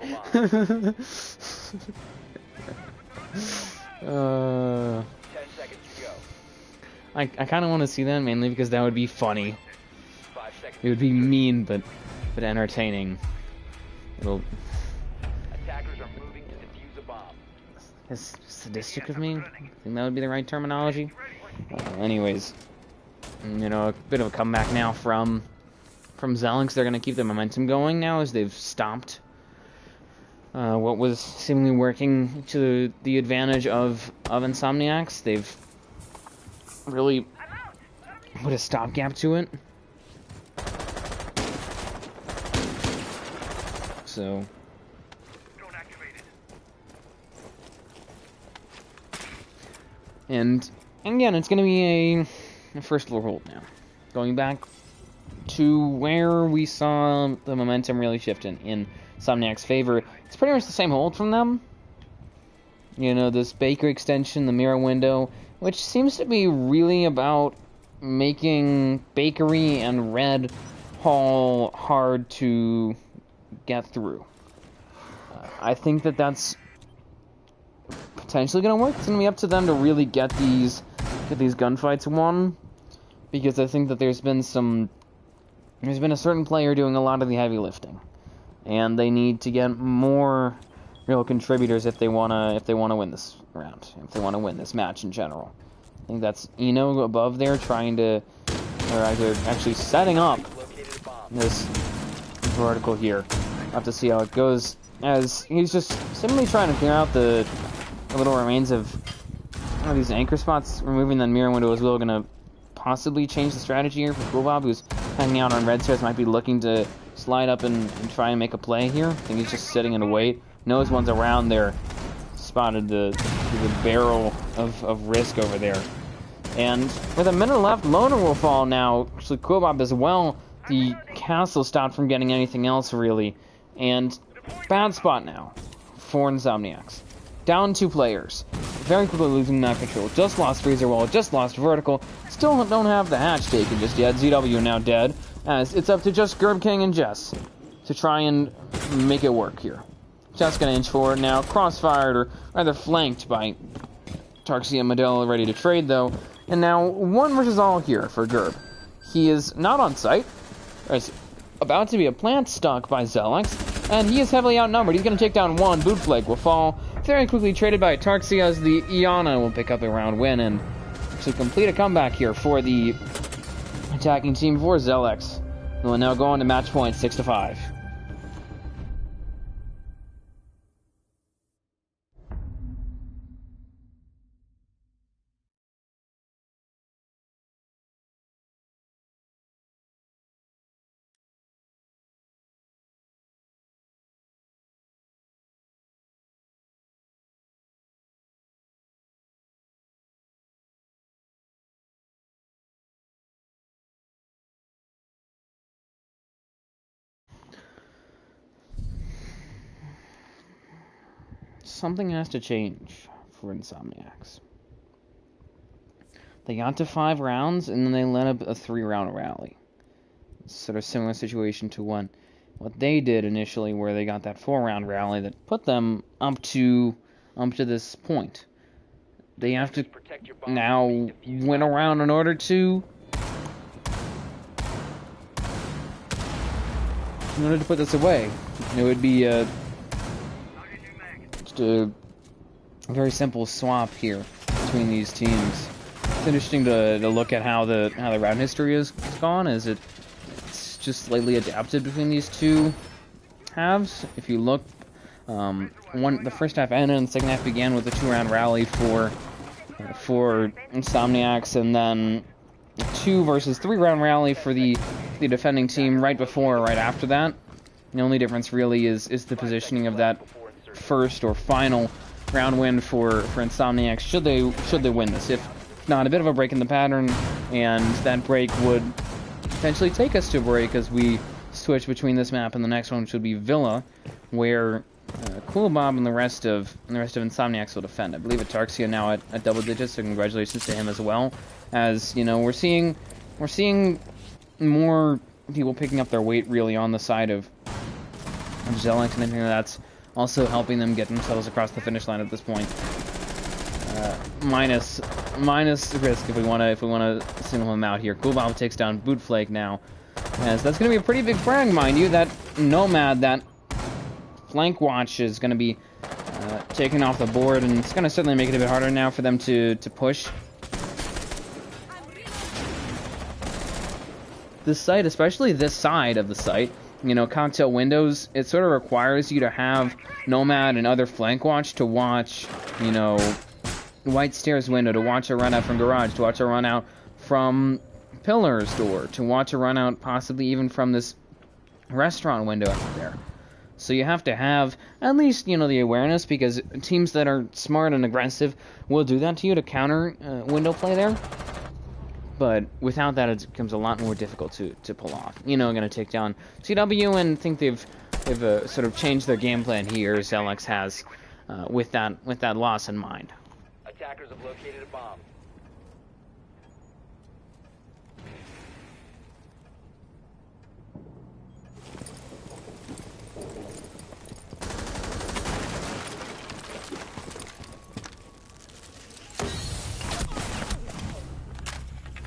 I kind of want to see that, mainly because that would be funny. It would be mean, but entertaining. It'll... Attackers are moving to defuse a bomb. Is sadistic of me? I think that would be the right terminology. Anyways, a bit of a comeback now from Zelex. They're going to keep the momentum going now as they've stopped what was seemingly working to the advantage of Insomniacs. They've really put a stopgap to it. So... And again, it's going to be a first floor hold now. Going back to where we saw the momentum really shift in Insomniac's favor. It's pretty much the same hold from them. This bakery extension, the mirror window, which seems to be really about making bakery and red hall hard to get through. I think that's potentially going to work. It's going to be up to them to really get these gunfights won, because I think that there's been some there's been a certain player doing a lot of the heavy lifting, and they need to get more real contributors if they wanna win this round, if they wanna win this match in general. I think that's Eno above there trying to, or actually setting up this vertical here. We'll have to see how it goes, as he's just simply trying to clear out the little remains of these anchor spots. Removing that mirror window as well going to possibly change the strategy here for Coolbob, who's hanging out on red stairs, might be looking to slide up and try and make a play here. I think he's just sitting in a wait. Knows one's around there. Spotted the barrel of risk over there. And with a minute left, Loner will fall now. Actually, Coolbob as well. The castle stopped from getting anything else, really. And bad spot now for Insomniacs. Down 2 players. Very quickly losing that control. Just lost Freezer Wall, just lost Vertical. Still don't have the hatch taken just yet. ZW now dead. As it's up to just Gerb King and Jess to try and make it work here. Jess gonna inch forward now. Crossfired, or rather flanked by Tarxie and Medell, ready to trade though. And now 1 versus all here for Gerb. He is not on site. There's about to be a plant stuck by Zelex, and he is heavily outnumbered. He's going to take down 1. Bootflake will fall. Very quickly traded by Tarxie, as the Iana will pick up a round win and actually complete a comeback here for the attacking team for Zelex. Who will now go on to match point 6-5. Something has to change for Insomniacs. They got to 5 rounds, and then they led up a 3-round rally. Sort of similar situation to what they did initially, where they got that 4-round rally that put them up to this point. They have to now win a round in order to put this away. It would be just a very simple swap here between these teams. It's interesting to look at how the round history has gone, as it's just slightly adapted between these two halves. If you look, the first half ended and the second half began with a 2-round rally for Insomniacs, and then a 2 versus 3-round rally for the defending team right before or right after that. The only difference really is the positioning of that first or final round win for Insomniacs should they win this. If not, a bit of a break in the pattern, and that break would potentially take us to a break as we switch between this map and the next one, which would be Villa, where Coolbob and the rest of Insomniacs will defend. I believe Atarxia now at double digits, so congratulations to him as well. As you know, we're seeing more people picking up their weight really on the side of Zelex, and I think that's also helping them get themselves across the finish line at this point. Minus risk if we want to single him out here. Coolbob takes down Bootflake now, as that's going to be a pretty big frag, mind you. That Nomad, that flank watch, is going to be taken off the board, and it's going to certainly make it a bit harder now for them to push. This site, especially this side of the site, you know, cocktail windows, it sort of requires you to have Nomad and other flank watch to watch, you know, White Stairs window, to watch a run out from Garage, to watch a run out from Pillar's door, to watch a run out possibly even from this restaurant window out there. So you have to have at least, you know, the awareness, because teams that are smart and aggressive will do that to you to counter window play there. But without that, it becomes a lot more difficult to pull off. You know, going to take down CW, and think they've sort of changed their game plan here. Zelex has, with that loss in mind. Attackers have located a bomb.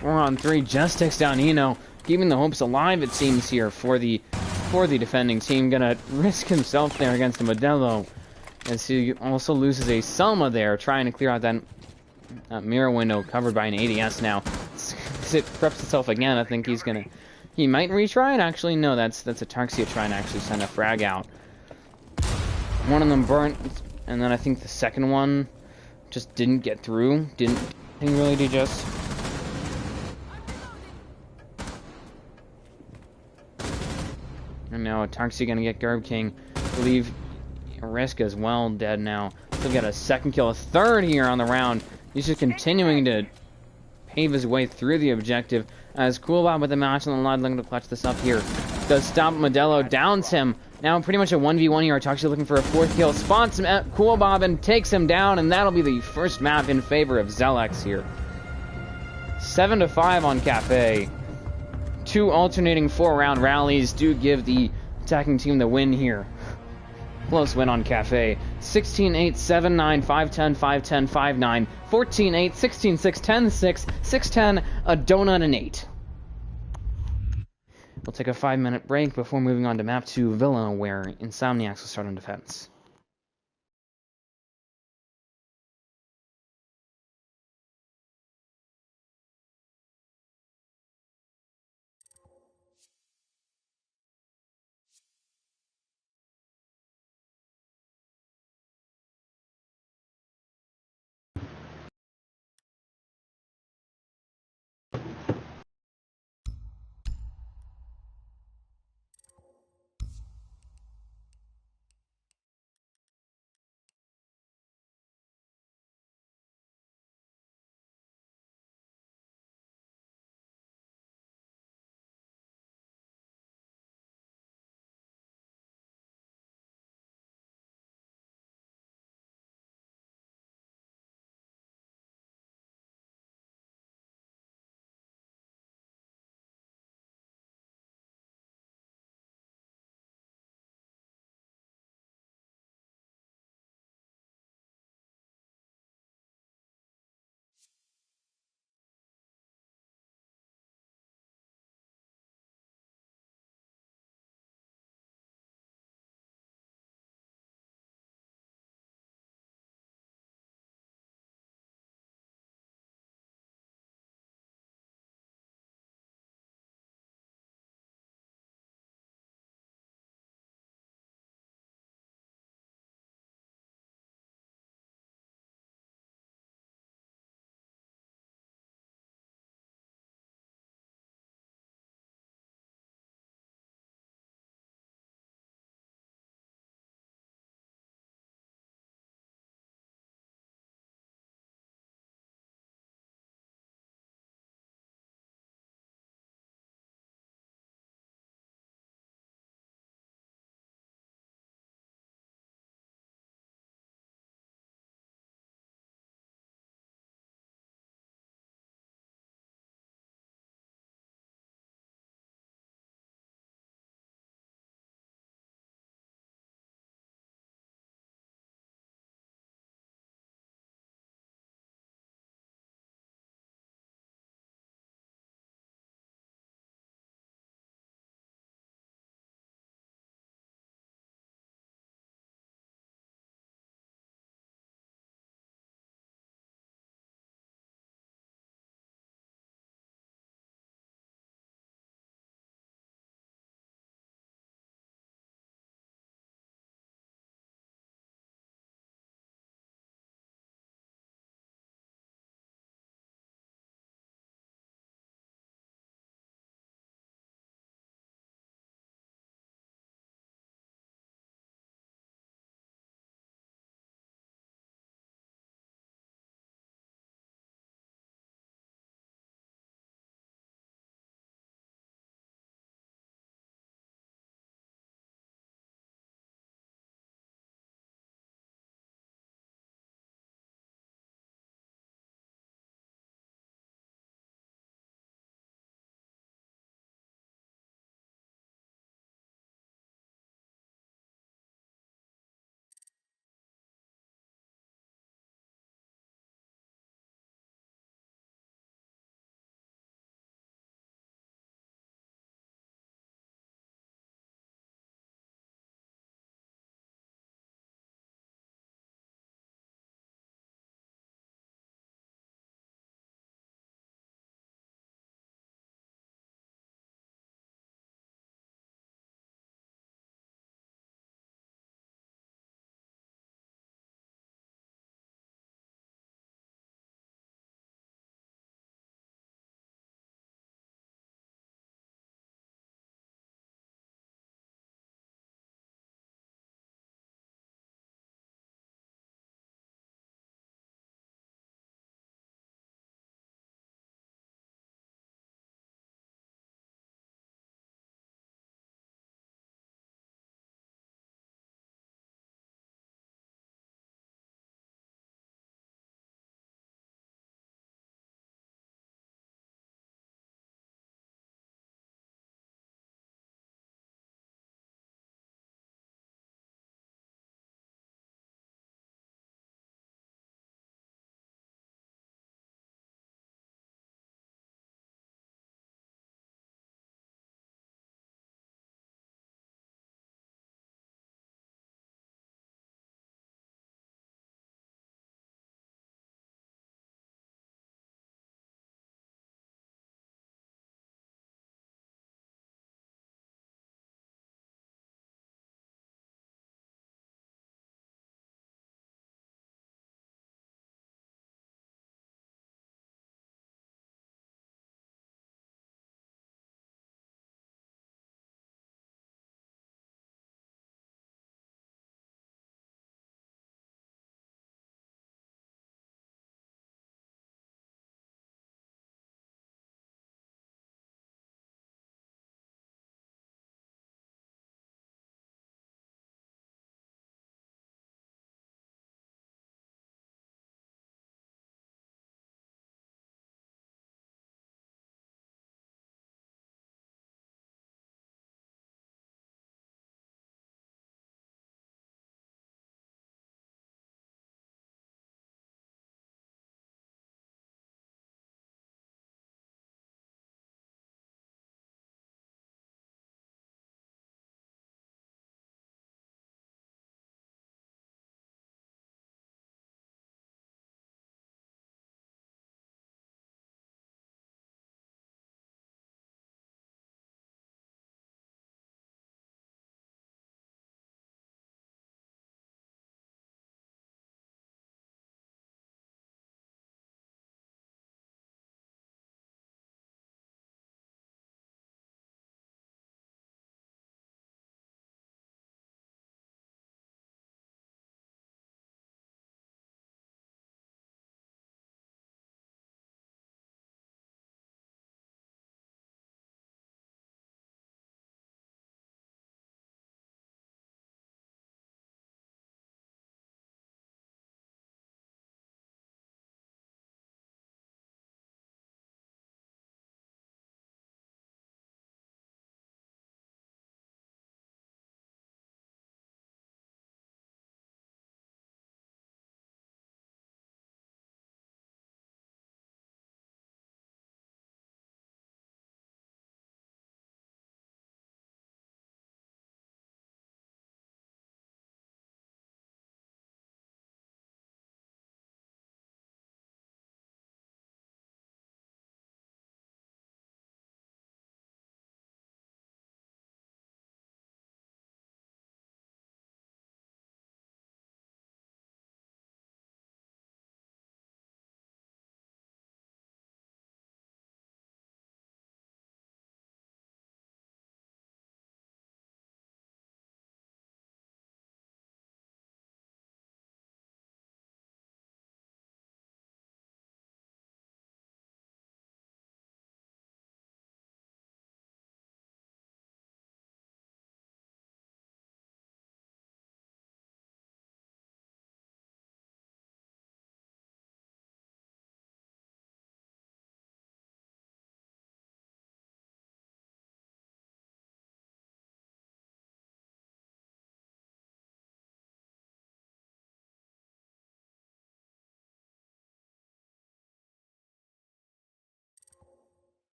We're on 3. Just takes down Eno. keeping the hopes alive, it seems, here for the defending team. Gonna risk himself there against a Modelo, as he also loses a Selma there, trying to clear out that mirror window covered by an ADS now. As it preps itself again, I think he might retry it. Actually, no, that's a Tarxia trying to actually send a frag out. One of them burnt, and then I think the second one just didn't get through. Didn't really do just. And now Tarxia gonna get Garb King. I believe Risk as well dead now. He'll get a second kill, a third here on the round. He's just continuing to pave his way through the objective. As Coolbob with the match on the line, looking to clutch this up here. Does stop Modelo, downs him. Now pretty much a 1v1 here. Tarxia looking for a fourth kill. Spots Coolbob and takes him down, and that'll be the first map in favor of Zelex here. 7-5 on Cafe. 2 alternating 4-round rallies do give the attacking team the win here. Close win on Cafe. 16-8, 7-9, 5-10, 5-10, 5-9, 14-8, 16-6, 10-6, 6-10, a donut, and 8. We'll take a 5-minute break before moving on to map 2, Villa, where Insomniacs will start on defense.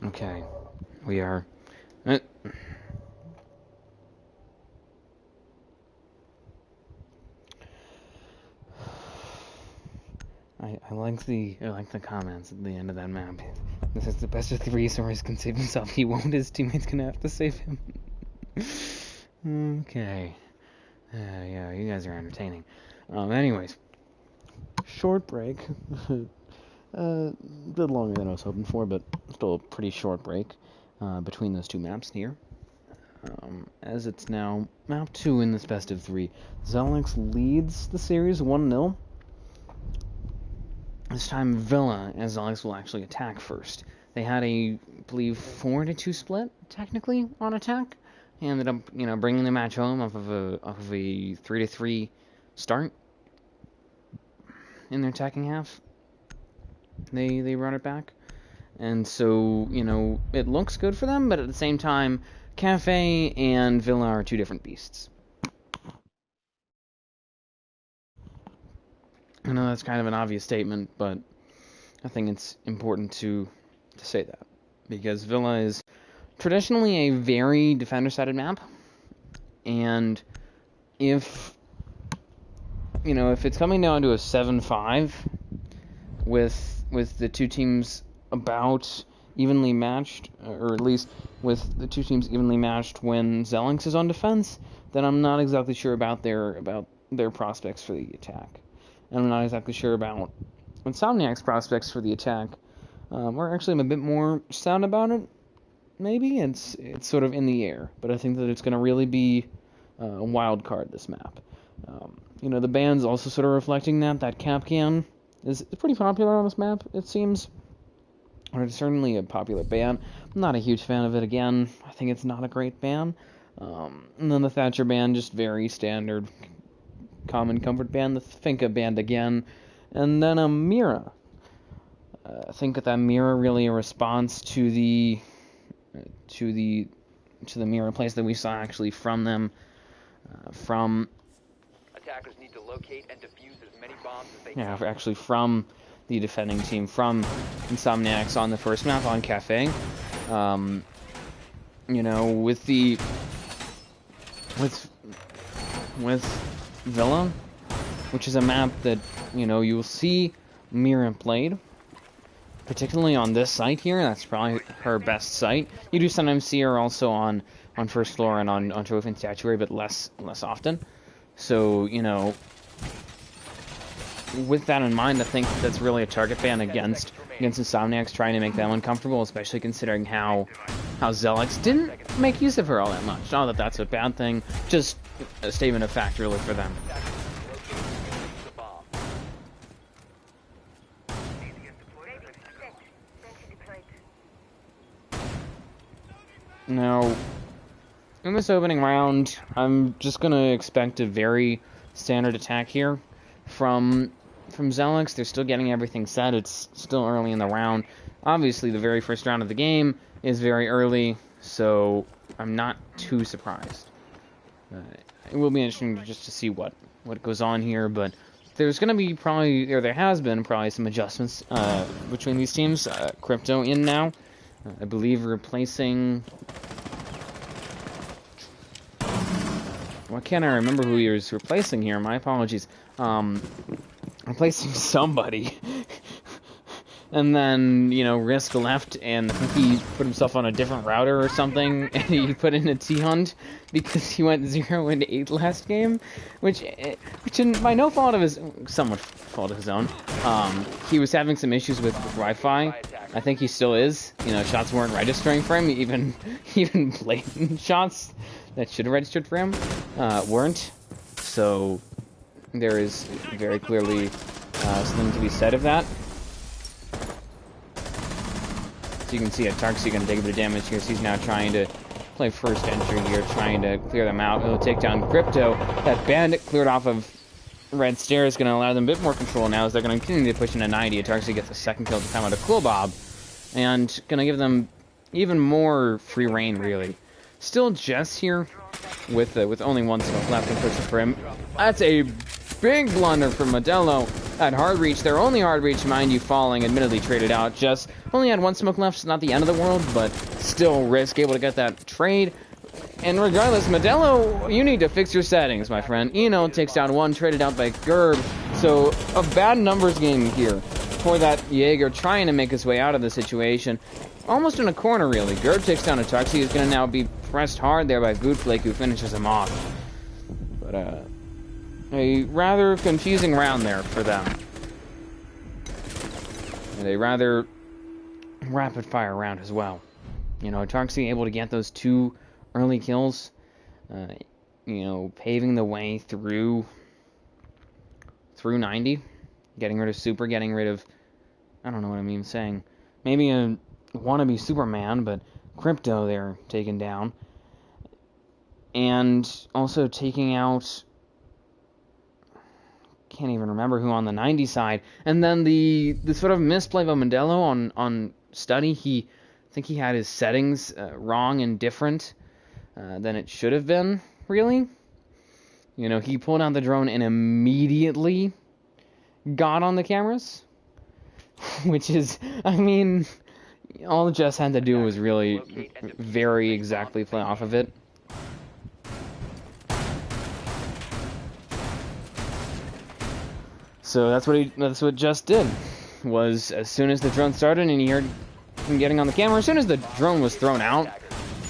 Okay, we are... I like the comments at the end of that map. This is the best of 3, so Riz can save himself. He won't, his teammate's gonna have to save him. Okay. Yeah, you guys are entertaining. Anyways. Short break. A bit longer than I was hoping for, but still a pretty short break between those two maps here. As it's now map 2 in this best of 3. Zelex leads the series 1-0. This time Villa and Zelex will actually attack first. They had a, I believe, 4-2 split, technically, on attack. They ended up, bringing the match home off of a 3-3 start in their attacking half. They run it back. And so, it looks good for them, but at the same time, Cafe and Villa are two different beasts. I know that's kind of an obvious statement, but I think it's important to say that. Because Villa is traditionally a very defender-sided map, and if it's coming down to a 7-5 with the two teams about evenly matched, or at least with the two teams evenly matched when Zelex is on defense, then I'm not exactly sure about their prospects for the attack. And I'm not exactly sure about Insomniacs' prospects for the attack. Or actually I'm a bit more sound about it. Maybe it's sort of in the air, but I think that it's going to really be a wild card, this map. The band's also sort of reflecting that Capcan is pretty popular on this map, it seems. Or it's certainly a popular band. I'm not a huge fan of it, again. I think it's not a great band. And then the Thatcher band, just very standard common comfort band. The Finca band again. And then a Mira. I think that Mira really a response to the Mira place that we saw actually from them. Attackers need to locate and defuse as many bombs as they can. Yeah, actually from the defending team, from Insomniacs on the first map on Cafe. With Villa, which is a map that you'll see Mira played, particularly on this site here. That's probably her best site. You do sometimes see her also on first floor and on Trophy and Statuary, but less often. So with that in mind, I think that's really a target ban against Insomniacs, trying to make them uncomfortable, especially considering how Zelex didn't make use of her all that much. Not that that's a bad thing, just a statement of fact really for them. Now, in this opening round, I'm just going to expect a very standard attack here from Zelex. They're still getting everything set. It's still early in the round. Obviously, the very first round of the game is very early, so I'm not too surprised. It will be interesting just to see what goes on here, but there's going to be there has been probably some adjustments between these teams. Crypto in now, I believe, replacing... Why can't I remember who he was replacing here? My apologies. Replacing somebody. And then, Risk left, and I think he put himself on a different router or something, and he put in a T-Hunt because he went 0-8 last game, which by no fault of his, somewhat fault of his own, he was having some issues with Wi-Fi. I think he still is. Shots weren't registering for him, even blatant shots that should have registered for him weren't. So there is very clearly something to be said of that. So you can see Tarksy going to take a bit of damage here. So he's now trying to play first entry here, trying to clear them out. He'll take down Crypto. That bandit cleared off of Red Stairs is going to allow them a bit more control now as they're going to continue to push into 90. Tarksy gets a second kill to time out of Cool Bob. And going to give them even more free reign, really. Still Jess here with only one smoke left and pushing for him. That's a big blunder from Modelo. at hard reach. Their only hard reach, mind you, falling, admittedly traded out. Just only had one smoke left. It's not the end of the world, but still risk, able to get that trade. And regardless, Modelo, you need to fix your settings, my friend. Eno takes down one, traded out by Gerb. So a bad numbers game here for that Jaeger trying to make his way out of the situation. Almost in a corner, really. Gerb takes down a Tuxie, who's going to now be pressed hard there by Bootflake, who finishes him off. But, a rather confusing round there for them. And a rather rapid-fire round as well. You know, Tuxie able to get those 2 early kills, you know, paving the way through 90, getting rid of Super, getting rid of, I don't know what I'm even saying, maybe a wannabe Superman, but Crypto there taken down, and also taking out, can't even remember who on the 90 side, and then the sort of misplay of Modelo on Study. I think he had his settings wrong and different than it should have been, really. You know, he pulled out the drone and immediately got on the cameras, which is, I mean, all Jess had to do was really very exactly play off of it. So that's what Jess did, was as soon as the drone started and he heard him getting on the camera, as soon as the drone was thrown out,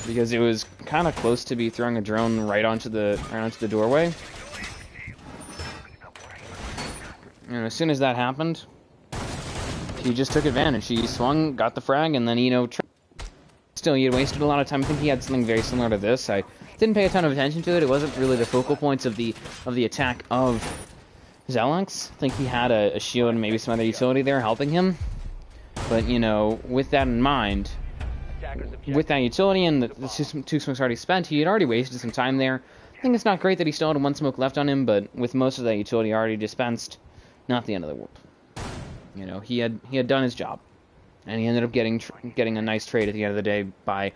because it was kind of close to be throwing a drone right onto the doorway. And as soon as that happened, he just took advantage. He swung, got the frag, and then, you know, still, he had wasted a lot of time. I think he had something very similar to this. I didn't pay a ton of attention to it. It wasn't really the focal points of the attack of Zelex. I think he had a shield and maybe some other utility there helping him. But, you know, with that in mind, with that utility and the 2 smokes already spent, he had already wasted some time there. I think it's not great that he still had 1 smoke left on him, but with most of that utility already dispensed, not the end of the world. You know, he had done his job, and he ended up getting a nice trade at the end of the day by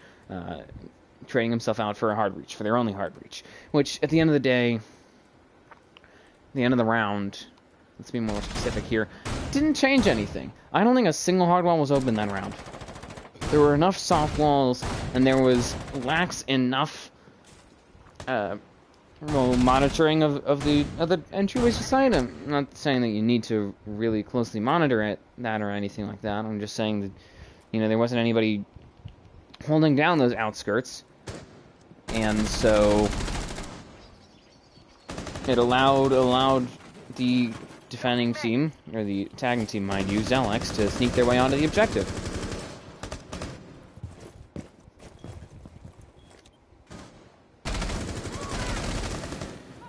trading himself out for a hard reach, for their only hard reach, which at the end of the day, the end of the round, let's be more specific here, didn't change anything. I don't think a single hard wall was open that round. There were enough soft walls, and there was lax enough monitoring of the entryways to site. I'm not saying that you need to really closely monitor that or anything like that. I'm just saying that, you know, there wasn't anybody holding down those outskirts, and so it allowed the defending team, or the attacking team, mind you, Zelex, to sneak their way onto the objective.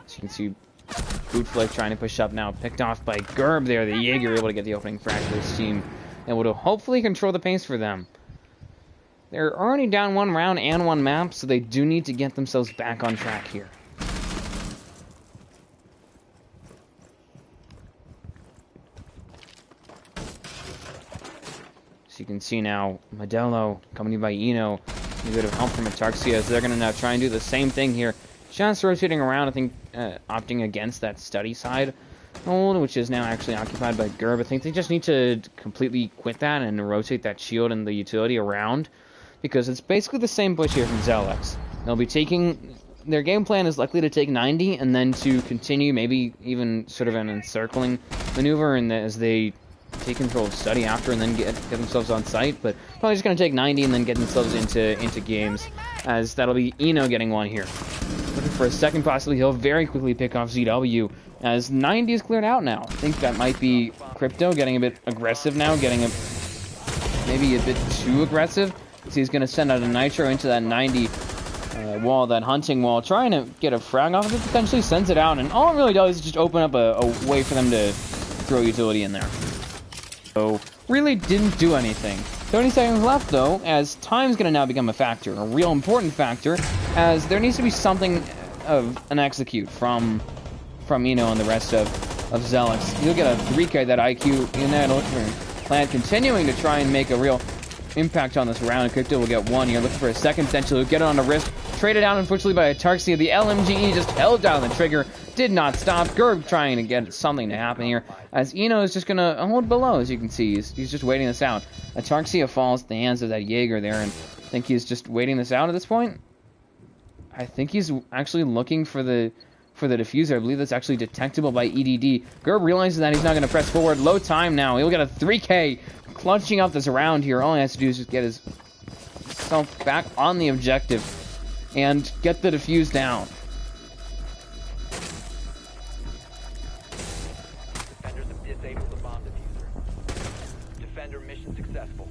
You can see Bootflake trying to push up now, picked off by Gerb there. The Jaeger able to get the opening frag for his team, able to hopefully control the pace for them. They're already down 1 round and 1 map, so they do need to get themselves back on track here. So you can see now Modelo accompanied by Eno, a bit of help from Ataxia, so they're going to now try and do the same thing here. Just rotating around, I think, opting against that Study side hold, which is now actually occupied by Gerb. I think they just need to completely quit that and rotate that shield and the utility around, because it's basically the same push here from Zelex. They'll be taking, their game plan is likely to take 90 and then to continue, maybe even sort of an encircling maneuver, and as they take control of Study after and then get themselves on site, but probably just going to take 90 and then get themselves into games, as that'll be Eno getting one here. Looking for a second, possibly he'll very quickly pick off ZW, as 90 is cleared out now. I think that might be Crypto getting a bit aggressive now, getting maybe a bit too aggressive. So he's going to send out a Nitro into that 90 wall, that hunting wall, trying to get a frag off of it, potentially sends it out, and all it really does is just open up a way for them to throw utility in there. So, really didn't do anything. 30 seconds left, though, as time's going to now become a factor, a real important factor, as there needs to be something of an execute from Eno and the rest of Zelex. You'll get a 3K, that IQ in there, Plant continuing to try and make a real impact on this round. Crypto will get 1 here, looking for a second potential. He'll get it on the wrist, traded out unfortunately by Ataxia. The LMGE just held down the trigger, did not stop. Gerb trying to get something to happen here, as Eno is just going to hold below, as you can see. He's just waiting this out. Atarxia falls at the hands of that Jaeger there, and I think he's just waiting this out at this point. I think he's actually looking for the diffuser. I believe that's actually detectable by EDD. Gerb realizes that he's not going to press forward. Low time now. He'll get a 3K, clutching up this round here. All he has to do is just get himself back on the objective and get the defuse down. Defenders have disabled the bomb diffuser. Defender mission successful.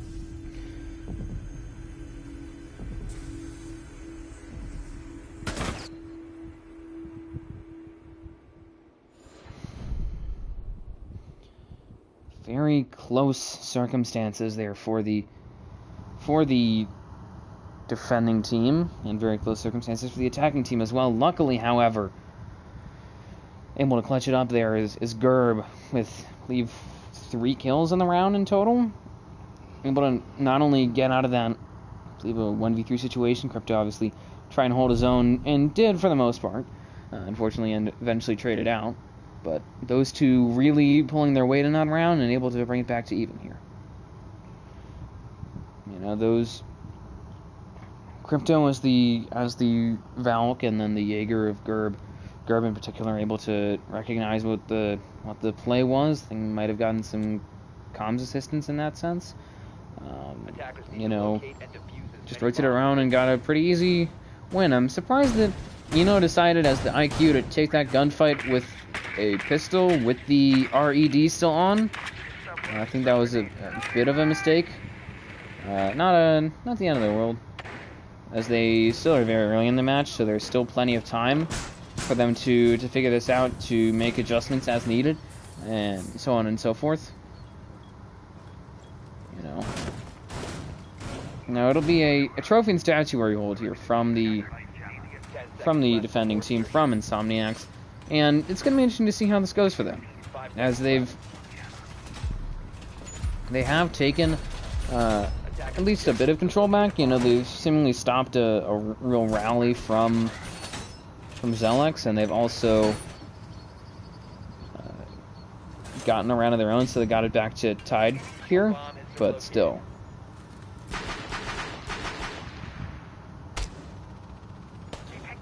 Very close circumstances there for the defending team, and very close circumstances for the attacking team as well. Luckily, however, able to clutch it up there is Gerb with, I believe, 3 kills in the round in total. Able to not only get out of that, I believe, a 1v3 situation. Crypto obviously try and hold his own, and did for the most part. Unfortunately, and eventually traded out. But those two really pulling their weight in that round and able to bring it back to even here. You know, those Crypto as the Valk, and then the Jaeger of Gerb. Gerb in particular able to recognize what the play was. I think might have gotten some comms assistance in that sense. You know, just rotated around and got a pretty easy win. I'm surprised that Eno decided as the IQ to take that gunfight with a pistol with the RED still on. I think that was a bit of a mistake. Not the end of the world, as they still are very early in the match, so there's still plenty of time for them to figure this out, to make adjustments as needed, and so on and so forth. You know. Now it'll be a trophy and statuary hold here from the defending team from Insomniacs, and it's going to be interesting to see how this goes for them, as they have taken at least a bit of control back. You know, they've seemingly stopped a real rally from Zelex, and they've also gotten around on their own, so they got it back to tied here, but still.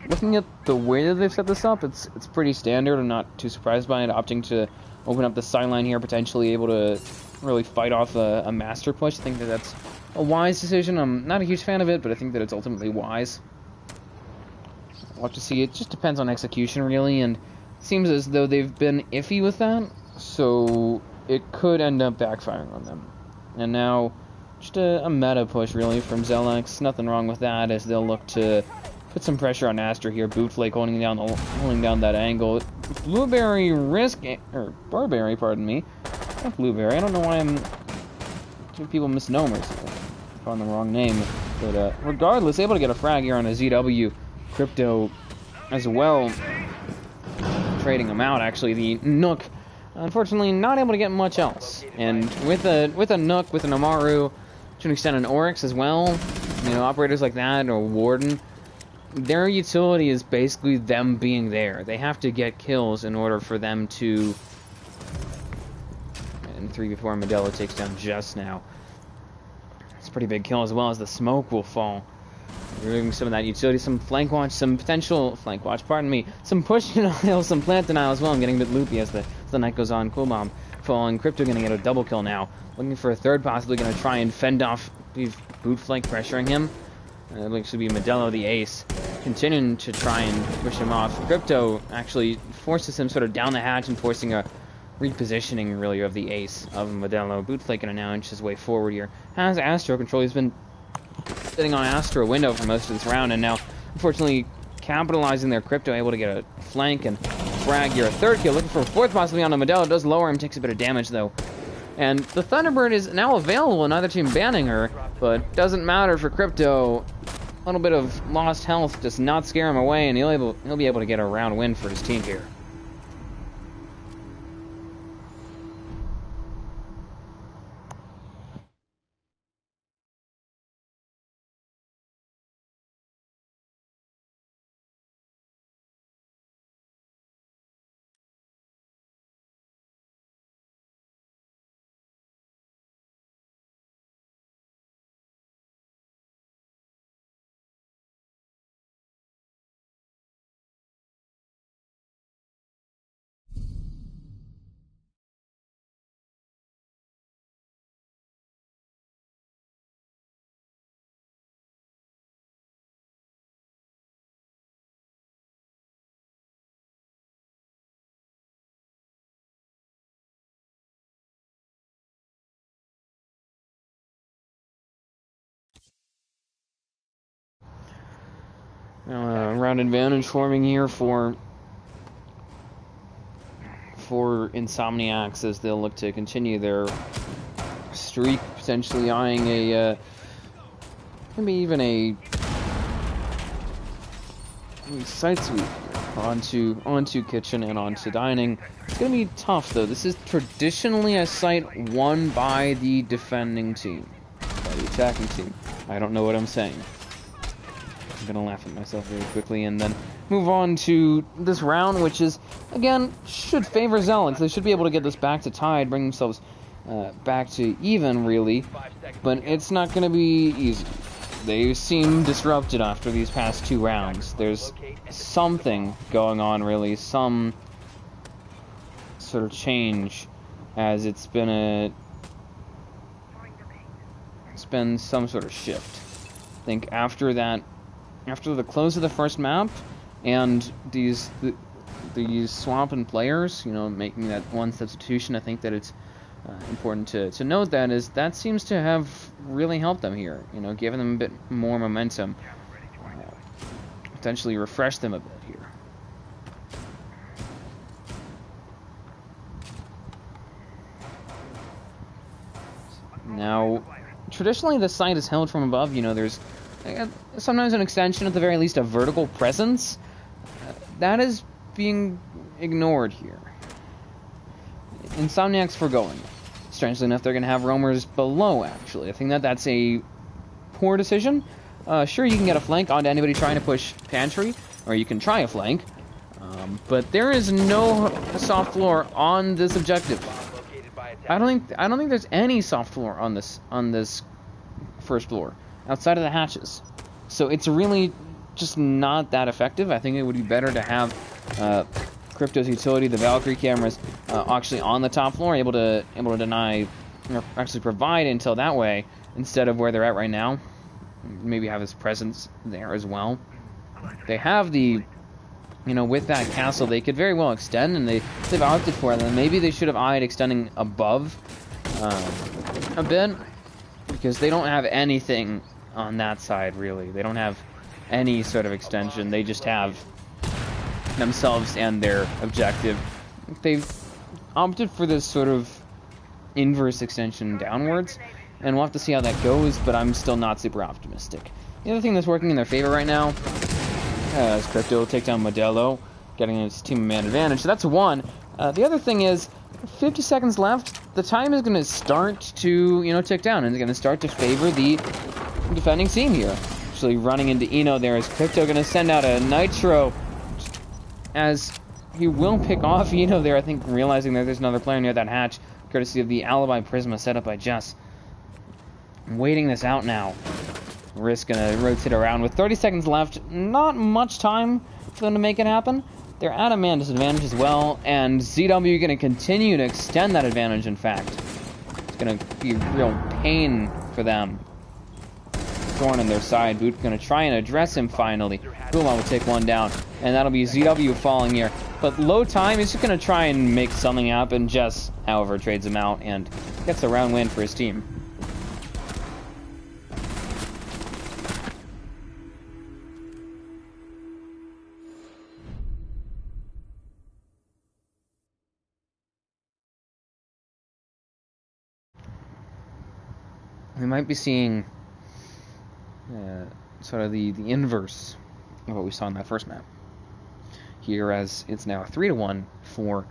Looking at the way that they've set this up, it's pretty standard. I'm not too surprised by it, opting to open up the sideline here, potentially able to really fight off a master push. I think that that's a wise decision. I'm not a huge fan of it, but I think that it's ultimately wise. We'll have to see. It just depends on execution, really, and it seems as though they've been iffy with that, so it could end up backfiring on them. And now, just a meta push, really, from Zelex. Nothing wrong with that, as they'll look to put some pressure on Astra here. Bootflake holding down that angle. Blueberry or Barberry, pardon me. Not Blueberry. I don't know why I'm giving people misnomers. I'm on the wrong name. But regardless, able to get a frag here on a ZW. Crypto as well, trading him out. Actually, the Nook, unfortunately, not able to get much else. And with a Nook, with an Amaru, to an extent an Oryx as well, you know, operators like that, or Warden, their utility is basically them being there. They have to get kills in order for them to. And 3v4 Modelo takes down just now. It's a pretty big kill, as well as the smoke will fall. Removing some of that utility, some flank watch, some potential flank watch, pardon me, some push denial, some plant denial as well. I'm getting a bit loopy as the night goes on. Cool bomb falling. Crypto gonna get a double kill now. Looking for a third, possibly gonna try and fend off boot flank pressuring him. It looks to be Modelo the ace, continuing to try and push him off. Crypto actually forces him sort of down the hatch and forcing a repositioning, really, of the ace of Modelo. Bootflake gonna now inch his way forward here. Has Astro control. He's been sitting on Astro window for most of this round, and now, unfortunately, capitalizing their Crypto, able to get a flank and frag here. A third kill, looking for a fourth possibly on the Modelo. Does lower him, takes a bit of damage though. And the Thunderbird is now available, neither team banning her, but doesn't matter for Crypto. A little bit of lost health does not scare him away, and he'll be able to get a round win for his team here. Round advantage forming here for Insomniacs as they'll look to continue their streak, potentially eyeing a maybe even a side sweep onto kitchen and onto dining. It's gonna be tough though. This is traditionally a site won by the defending team, by the attacking team. I don't know what I'm saying. I'm gonna laugh at myself very quickly and then move on to this round, which is, again, should favor Zelex. They should be able to get this back to tied, bring themselves back to even, really. But it's not gonna be easy. They seem disrupted after these past 2 rounds. There's something going on, really, some sort of change, as it's been some sort of shift. I think after the close of the first map, and these swapping players, making that one substitution, I think that it's important to note that seems to have really helped them here, giving them a bit more momentum, potentially refresh them a bit here. Now, traditionally the site is held from above, there's sometimes an extension, at the very least a vertical presence. That is being ignored here. Insomniacs foregoing. Strangely enough, they're going to have roamers below, actually. I think that's a poor decision. Sure, you can get a flank onto anybody trying to push pantry, or you can try a flank, but there is no soft floor on this objective. I don't think there's any soft floor on this first floor outside of the hatches, so it's really just not that effective. I think it would be better to have Crypto's utility, the Valkyrie cameras, actually on the top floor, able to deny, or actually provide intel that way, instead of where they're at right now. Maybe have his presence there as well. They have with that castle, they could very well extend, and they've opted for it. And maybe they should have eyed extending above a bit, because they don't have anything on that side, really. They don't have any sort of extension. They just have themselves and their objective. They've opted for this sort of inverse extension downwards, and we'll have to see how that goes, but I'm still not super optimistic. The other thing that's working in their favor right now is Crypto will take down Modelo, getting his team a man advantage. So that's one. The other thing is, 50 seconds left, the time is going to start to, tick down, and it's going to start to favor the defending team here. Actually running into Eno there is Crypto going to send out a Nitro, as he will pick off Eno there, I think, realizing that there's another player near that hatch, courtesy of the alibi Prisma set up by Jess. I'm waiting this out now. Risk gonna rotate around with 30 seconds left. Not much time for them to make it happen. They're at a man disadvantage as well, and ZW gonna continue to extend that advantage, in fact. It's gonna be a real pain for them. Thorn on their side. Boot gonna try and address him finally. Bulon will take one down, and that'll be ZW falling here. But low time, he's just gonna try and make something happen. Jess, however, trades him out and gets a round win for his team. We might be seeing sort of the inverse of what we saw in that first map here, as it's now 3-1 for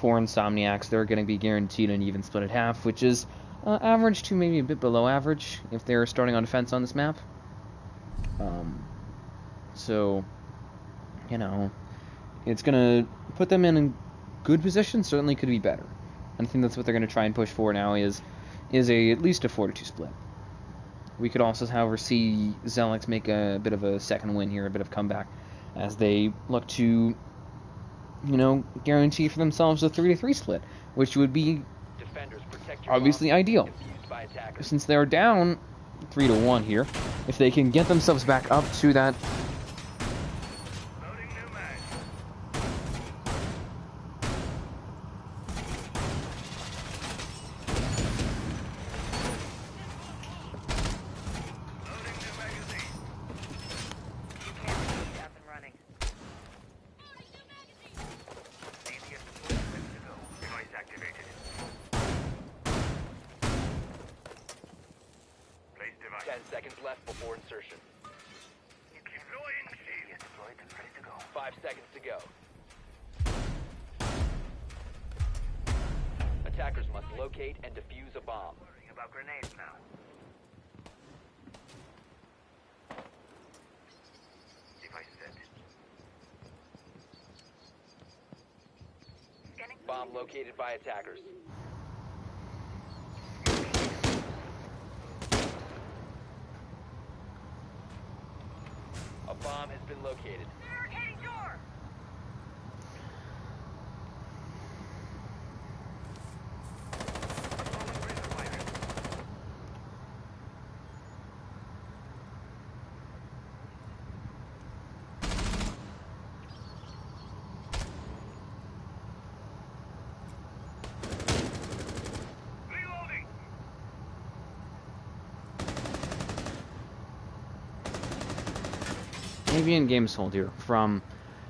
Insomniacs. They're going to be guaranteed an even split at half, which is average to maybe a bit below average if they're starting on defense on this map. So, it's going to put them in a good position. Certainly could be better. And I think that's what they're going to try and push for now, is at least a 4-2 split. We could also, however, see Zelex make a bit of a second win here, a bit of comeback, as they look to, guarantee for themselves a 3-3 split, which would be obviously ideal. Since they're down 3-1 here, if they can get themselves back up to that 10 seconds left before insertion. Deploying shield. Deployed and ready to go. 5 seconds to go. Attackers must locate and defuse a bomb. Worrying about grenades now. Device set. Bomb located by attackers. A bomb has been located. Barricading door. Reloading. Avian Games hold here from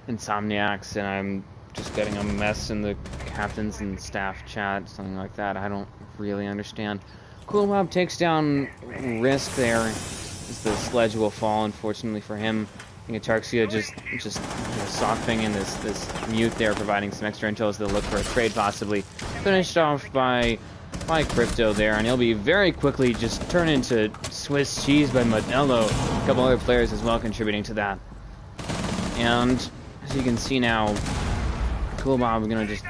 Insomniacs, and I'm just getting a mess in the captains and staff chat, something like that. I don't really understand. Cool Bob takes down Risk there, as the sledge will fall, unfortunately for him. I think Atarxia just soft in this mute there, providing some extra intel as they look for a trade, possibly. Finished off by Crypto there, and he'll be very quickly just turned into Swiss cheese by Modelo. A couple other players as well contributing to that. And as you can see now, Cool Bob is going to just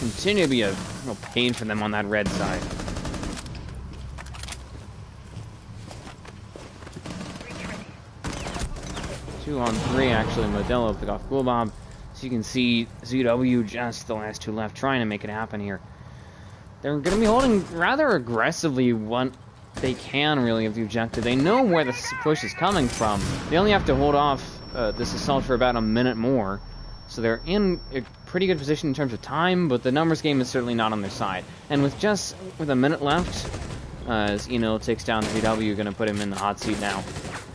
continue to be a real pain for them on that red side. 2 on 3 actually. Modelo pick off Cool Bob. So you can see ZW just the last 2 left, trying to make it happen here. They're going to be holding rather aggressively what they can, really, of the objective. They know where the push is coming from. They only have to hold off this assault for about a minute more. So they're in a pretty good position in terms of time, but the numbers game is certainly not on their side. And with a minute left, as Enil takes down ZW, going to put him in the hot seat now.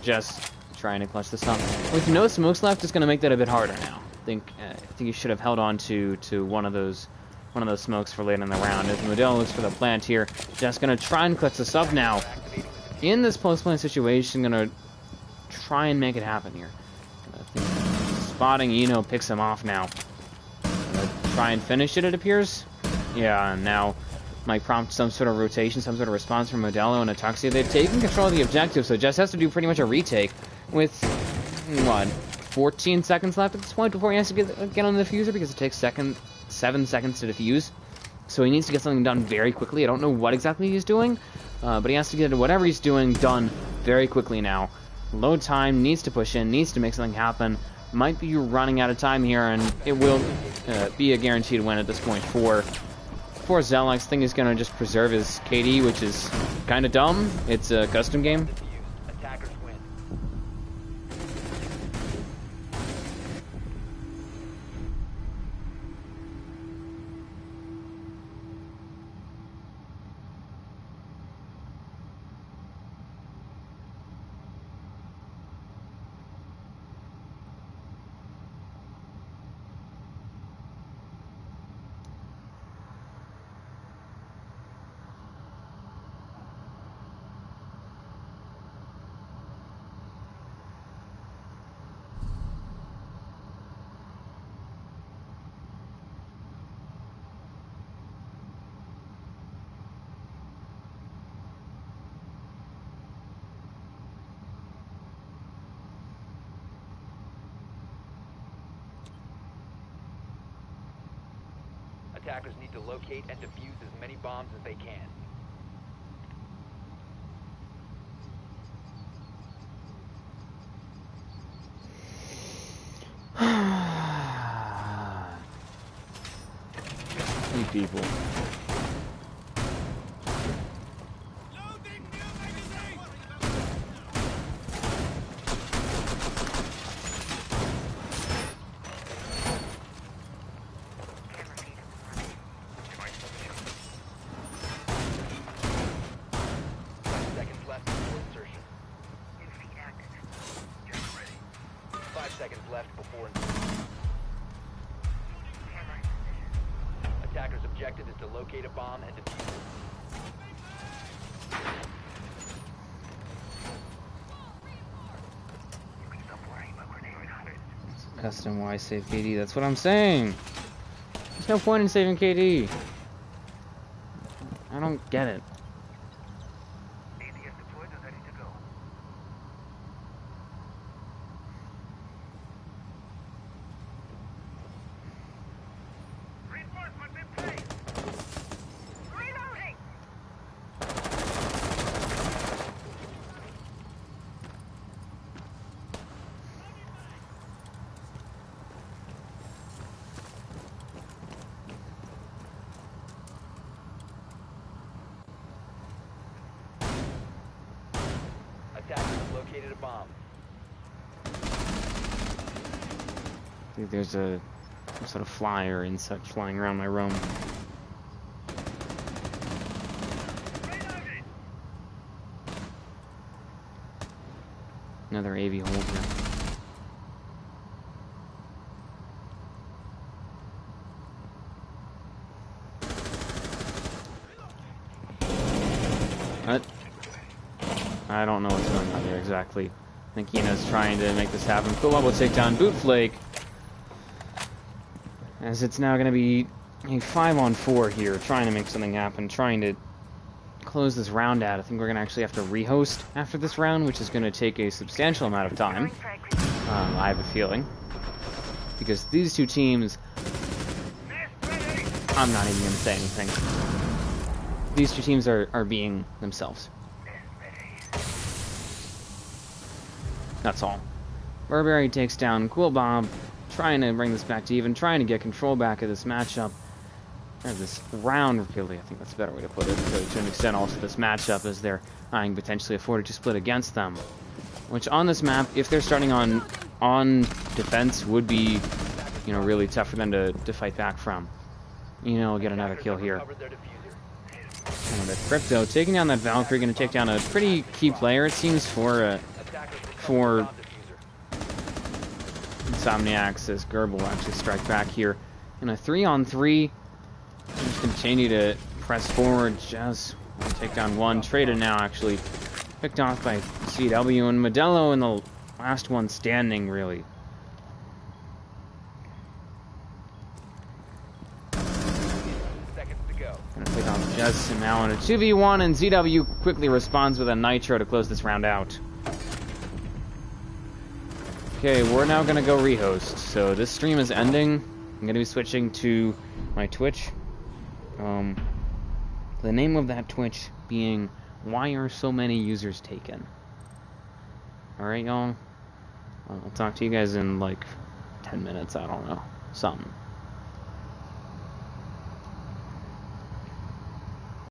Just trying to clutch this up. With no smokes left, it's going to make that a bit harder now. I think you should have held on to one of those smokes for late in the round. As Modelo looks for the plant here, just gonna try and clutch this up now. In this post-plant situation, gonna try and make it happen here. I think spotting Eno picks him off now. Try and finish it, it appears. Yeah, and now might prompt some sort of rotation, some sort of response from Modelo and Ataxia. They've taken control of the objective, so Jess has to do pretty much a retake with, what, 14 seconds left at this point before he has to get on the diffuser, because it takes 7 seconds to defuse. So he needs to get something done very quickly. I don't know what exactly he's doing, but he has to get whatever he's doing done very quickly now. Low time, needs to push in, needs to make something happen. Might be running out of time here, and it will be a guaranteed win at this point for Zelex. I think he's going to just preserve his KD, which is kind of dumb. It's a custom game. Attackers win. Attackers need to locate and defuse as many bombs as they can. You people. Attackers' objective is to locate a bomb and defuse it. custom why save KD. That's what I'm saying. There's no point in saving KD. I don't get it. ADS deployed and ready to go. Reinforcements in place. Reloading. Attackers have located a bomb. I think there's some sort of fly or insect flying around my room. Reloading. Another AV hold here. What? I don't know what's going on here exactly. I think Ina's trying to make this happen. Cool level takedown, Bootflake. As it's now going to be a 5-on-4 here, trying to make something happen, trying to close this round out. I think we're going to actually have to rehost after this round, which is going to take a substantial amount of time. I have a feeling. Because these two teams... I'm not even going to say anything. These two teams are being themselves. That's all. Burberry takes down Cool Bob, trying to bring this back to even, trying to get control back of this matchup. Or this round, really, I think that's a better way to put it. To an extent, also this matchup, as they're eyeing potentially a 4-2 split against them. Which on this map, if they're starting on defense, would be, you know, really tough for them to fight back from. You know, get another kill here. And the Crypto taking down that Valkyrie, going to take down a pretty key player, it seems, for Insomniacs, as Gerb will actually strike back here in a 3-on-3. Just continue to press forward. Jazz will take down one. Traded now, actually picked off by CW, and Modelo in the last one standing, really. Seconds to go. Gonna pick off Jazz and now in a 2v1, and ZW quickly responds with a Nitro to close this round out. Okay, we're now gonna go rehost. So this stream is ending. I'm gonna be switching to my Twitch. The name of that Twitch being "Why Are So Many Users Taken?" Alright, y'all? I'll talk to you guys in like 10 minutes, I don't know. Something.